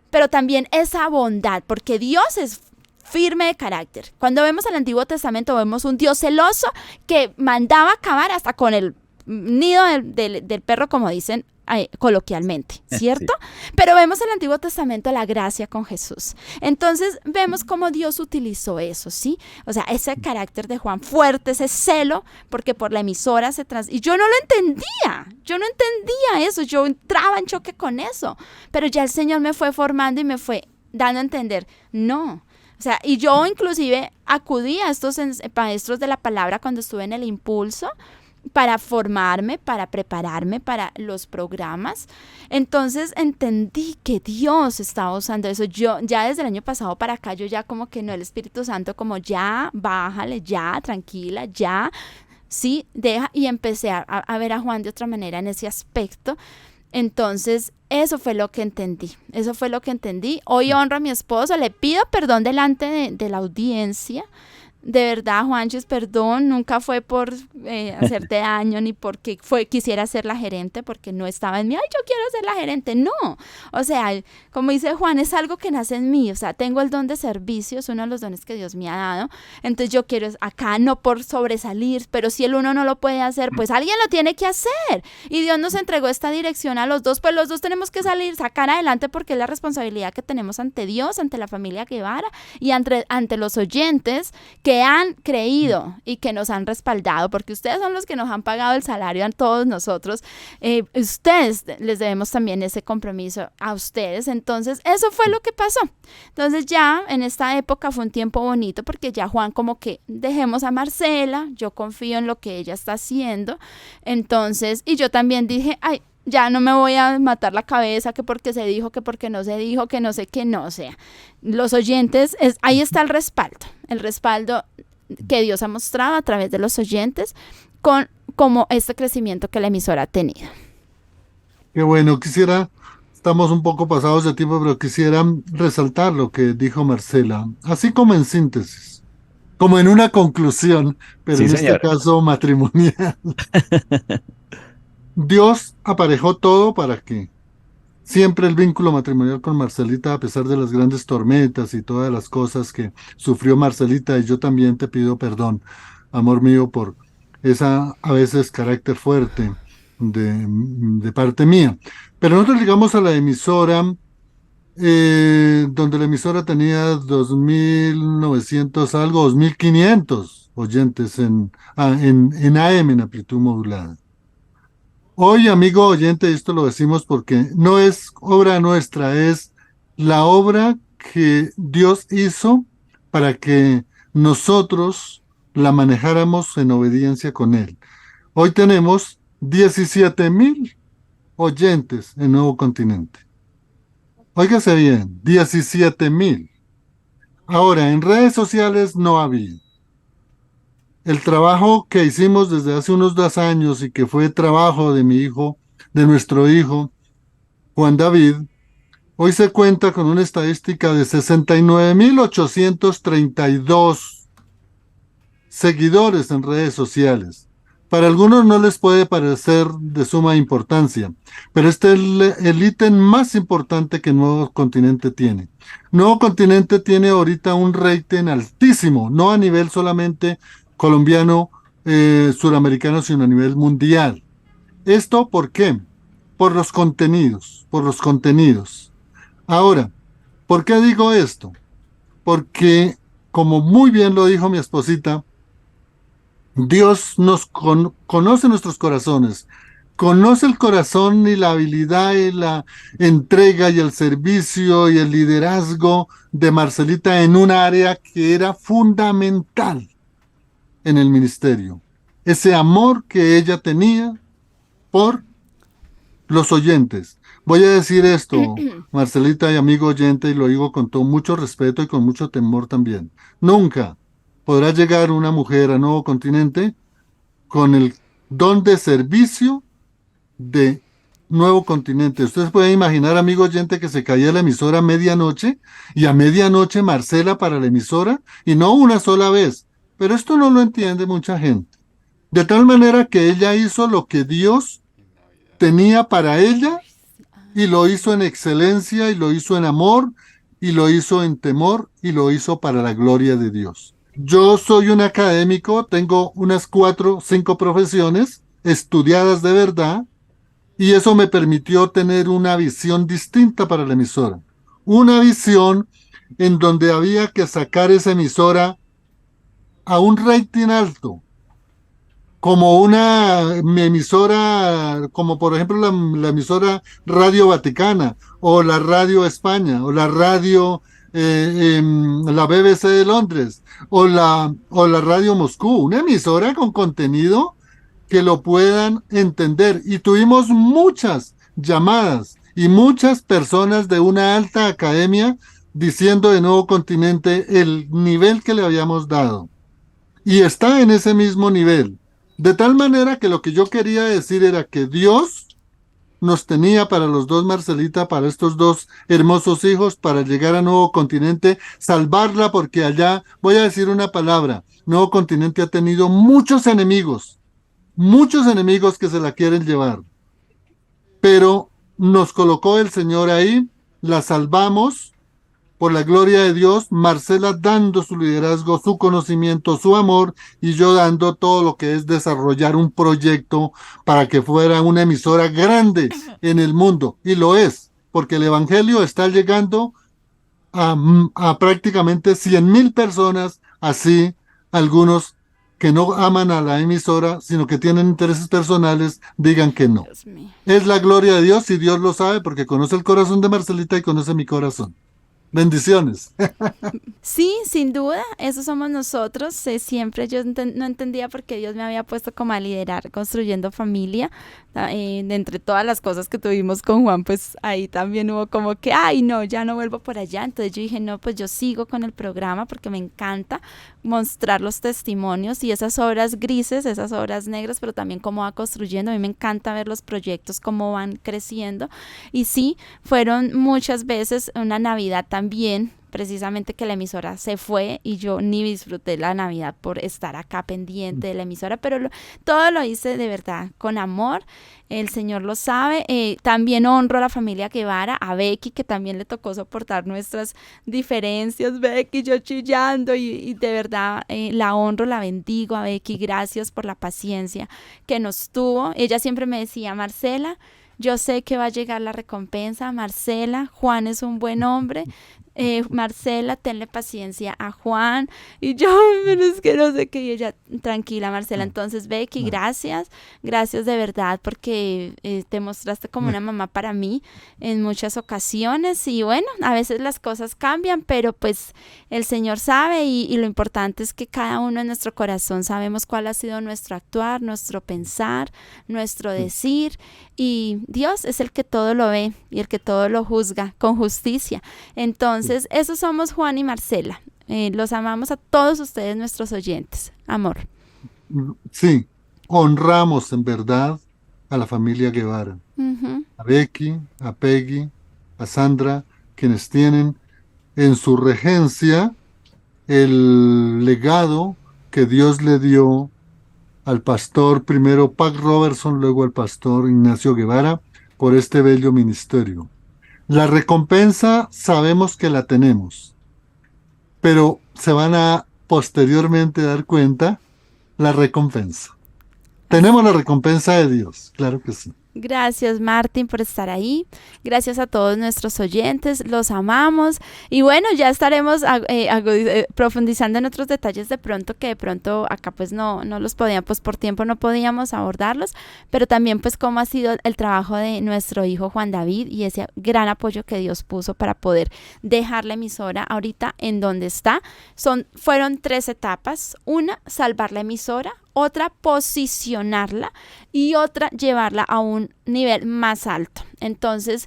pero también esa bondad, porque Dios es firme de carácter. Cuando vemos el Antiguo Testamento vemos un Dios celoso que mandaba acabar hasta con el nido del perro, como dicen coloquialmente, ¿cierto? Sí. Pero vemos en el Antiguo Testamento la gracia con Jesús. Entonces vemos cómo Dios utilizó eso, ¿sí? O sea, ese carácter de Juan fuerte, ese celo, porque por la emisora y yo no lo entendía eso, yo entraba en choque con eso, pero ya el Señor me fue formando y me fue dando a entender, no. O sea, y yo inclusive acudí a estos maestros de la palabra cuando estuve en el Impulso para formarme, para prepararme para los programas. Entonces entendí que Dios estaba usando eso. Yo ya desde el año pasado para acá, yo ya como que no, el Espíritu Santo como ya, bájale, ya, tranquila, ya, sí, deja. Y empecé a ver a Juan de otra manera en ese aspecto. Entonces, eso fue lo que entendí. Hoy honro a mi esposo, le pido perdón delante de la audiencia. De verdad, Juanchis, perdón, nunca fue por hacerte daño ni porque quisiera ser la gerente, porque no estaba en mí, ay, yo quiero ser la gerente, no. O sea, como dice Juan, es algo que nace en mí, o sea, tengo el don de servicio, es uno de los dones que Dios me ha dado, entonces yo quiero acá no por sobresalir, pero si el uno no lo puede hacer, pues alguien lo tiene que hacer, y Dios nos entregó esta dirección a los dos, pues los dos tenemos que sacar adelante, porque es la responsabilidad que tenemos ante Dios, ante la familia Guevara, y ante los oyentes que han creído y que nos han respaldado, porque ustedes son los que nos han pagado el salario a todos nosotros, ustedes les debemos también ese compromiso a ustedes. Entonces eso fue lo que pasó. Entonces ya en esta época fue un tiempo bonito, porque ya Juan como que dejemos a Marcela, yo confío en lo que ella está haciendo, entonces, y yo también dije, ay, ya no me voy a matar la cabeza, que porque se dijo, que porque no se dijo, que no sé qué, no, o sea, los oyentes, ahí está el respaldo que Dios ha mostrado a través de los oyentes con como este crecimiento que la emisora ha tenido. Qué bueno, estamos un poco pasados de tiempo, pero quisiera resaltar lo que dijo Marcela, así como en síntesis, como en una conclusión, pero sí, en este caso matrimonial. Dios aparejó todo para que siempre el vínculo matrimonial con Marcelita, a pesar de las grandes tormentas y todas las cosas que sufrió Marcelita, y yo también te pido perdón, amor mío, por esa a veces carácter fuerte de parte mía. Pero nosotros llegamos a la emisora, donde la emisora tenía 2.900 algo, 2.500 oyentes en AM, en amplitud modulada. Hoy, amigo oyente, esto lo decimos porque no es obra nuestra, es la obra que Dios hizo para que nosotros la manejáramos en obediencia con Él. Hoy tenemos 17,000 oyentes en Nuevo Continente. Óigase bien, 17,000. Ahora, en redes sociales no había. El trabajo que hicimos desde hace unos 2 años y que fue trabajo de mi hijo, de nuestro hijo, Juan David, hoy se cuenta con una estadística de 69,832 seguidores en redes sociales. Para algunos no les puede parecer de suma importancia, pero este es el ítem más importante que Nuevo Continente tiene. Nuevo Continente tiene ahorita un rating altísimo, no a nivel solamente colombiano, suramericano, sino a nivel mundial. ¿Esto por qué? Por los contenidos, Ahora, ¿por qué digo esto? Porque, como muy bien lo dijo mi esposita, Dios conoce nuestros corazones, conoce el corazón y la habilidad y la entrega y el servicio y el liderazgo de Marcelita en un área que era fundamental en el ministerio. Ese amor que ella tenía por los oyentes. Voy a decir esto, Marcelita y amigo oyente, y lo digo con todo mucho respeto y con mucho temor también. Nunca podrá llegar una mujer a Nuevo Continente con el don de servicio de Nuevo Continente. Ustedes pueden imaginar, amigo oyente, que se caía la emisora a medianoche y a medianoche Marcela para la emisora y no una sola vez. Pero esto no lo entiende mucha gente. De tal manera que ella hizo lo que Dios tenía para ella y lo hizo en excelencia y lo hizo en amor y lo hizo en temor y lo hizo para la gloria de Dios. Yo soy un académico, tengo unas 4 o 5 profesiones estudiadas de verdad y eso me permitió tener una visión distinta para la emisora. Una visión en donde había que sacar esa emisora a un rating alto, como una emisora, como por ejemplo la emisora Radio Vaticana, o la Radio España, o la radio, la BBC de Londres, o la Radio Moscú, una emisora con contenido que lo puedan entender. Y tuvimos muchas llamadas y muchas personas de una alta academia diciendo de Nuevo Continente el nivel que le habíamos dado. Y está en ese mismo nivel. De tal manera que lo que yo quería decir era que Dios nos tenía para los dos, Marcelita, para estos dos hermosos hijos, para llegar a Nuevo Continente, salvarla, porque allá, voy a decir una palabra, Nuevo Continente ha tenido muchos enemigos que se la quieren llevar. Pero nos colocó el Señor ahí, la salvamos, por la gloria de Dios, Marcela dando su liderazgo, su conocimiento, su amor, y yo dando todo lo que es desarrollar un proyecto para que fuera una emisora grande en el mundo. Y lo es, porque el Evangelio está llegando a prácticamente 100,000 personas, así algunos que no aman a la emisora, sino que tienen intereses personales, digan que no. Dios mío. Es la gloria de Dios y Dios lo sabe porque conoce el corazón de Marcelita y conoce mi corazón. Bendiciones. Sí, sin duda, eso somos nosotros. Siempre yo no entendía por qué Dios me había puesto como a liderar construyendo familia. De entre todas las cosas que tuvimos con Juan, pues ahí también hubo como que, ay, no, ya no vuelvo por allá. Entonces yo dije, no, pues yo sigo con el programa porque me encanta mostrar los testimonios y esas obras grises, esas obras negras, pero también cómo va construyendo. A mí me encanta ver los proyectos, cómo van creciendo. Y sí, fueron muchas veces una Navidad también, precisamente que la emisora se fue y yo ni disfruté la Navidad por estar acá pendiente de la emisora, pero todo lo hice de verdad, con amor. El Señor lo sabe. También honro a la familia Guevara, a Becky, que también le tocó soportar nuestras diferencias. Becky, yo chillando y de verdad la honro, la bendigo a Becky. Gracias por la paciencia que nos tuvo. Ella siempre me decía, Marcela, yo sé que va a llegar la recompensa. Marcela, Juan es un buen hombre. Marcela, tenle paciencia a Juan. Y yo, pero es que no sé qué. Y ella, tranquila, Marcela. Entonces, Becky, gracias de verdad, porque te mostraste como una mamá para mí en muchas ocasiones. Y bueno, a veces las cosas cambian, pero pues el Señor sabe y lo importante es que cada uno en nuestro corazón sabemos cuál ha sido nuestro actuar, nuestro pensar, nuestro decir. Y Dios es el que todo lo ve y el que todo lo juzga con justicia. Entonces, esos somos Juan y Marcela. Los amamos a todos ustedes, nuestros oyentes. Amor. Sí, honramos en verdad a la familia Guevara, a Becky, a Peggy, a Sandra, quienes tienen en su regencia el legado que Dios le dio al pastor, primero Pac Robertson, luego al pastor Ignacio Guevara, por este bello ministerio. La recompensa sabemos que la tenemos, pero se van a posteriormente dar cuenta la recompensa. Tenemos la recompensa de Dios, claro que sí. Gracias, Martín, por estar ahí. Gracias a todos nuestros oyentes, los amamos. Y bueno, ya estaremos profundizando en otros detalles de pronto acá pues no los podíamos, pues por tiempo no podíamos abordarlos, pero también pues cómo ha sido el trabajo de nuestro hijo Juan David y ese gran apoyo que Dios puso para poder dejar la emisora ahorita en donde está. Fueron 3 etapas: una, salvar la emisora; otra, posicionarla; y otra, llevarla a un nivel más alto. Entonces,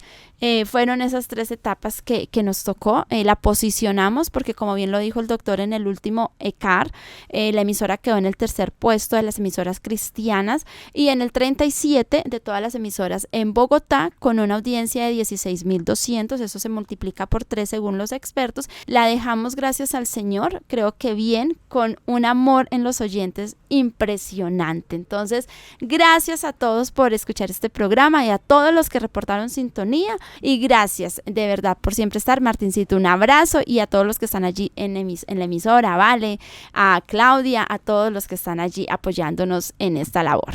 fueron esas 3 etapas que nos tocó. La posicionamos porque, como bien lo dijo el doctor en el último ECAR, la emisora quedó en el 3er puesto de las emisoras cristianas y en el 37 de todas las emisoras en Bogotá, con una audiencia de 16.200. Eso se multiplica por 3 según los expertos. La dejamos, gracias al Señor, creo que bien, con un amor en los oyentes impresionante. Entonces, gracias a todos por escuchar este programa y a todos los que reportaron sintonía, y gracias de verdad por siempre estar. Martincito, un abrazo, y a todos los que están allí en la emisora, Vale, a Claudia, a todos los que están allí apoyándonos en esta labor.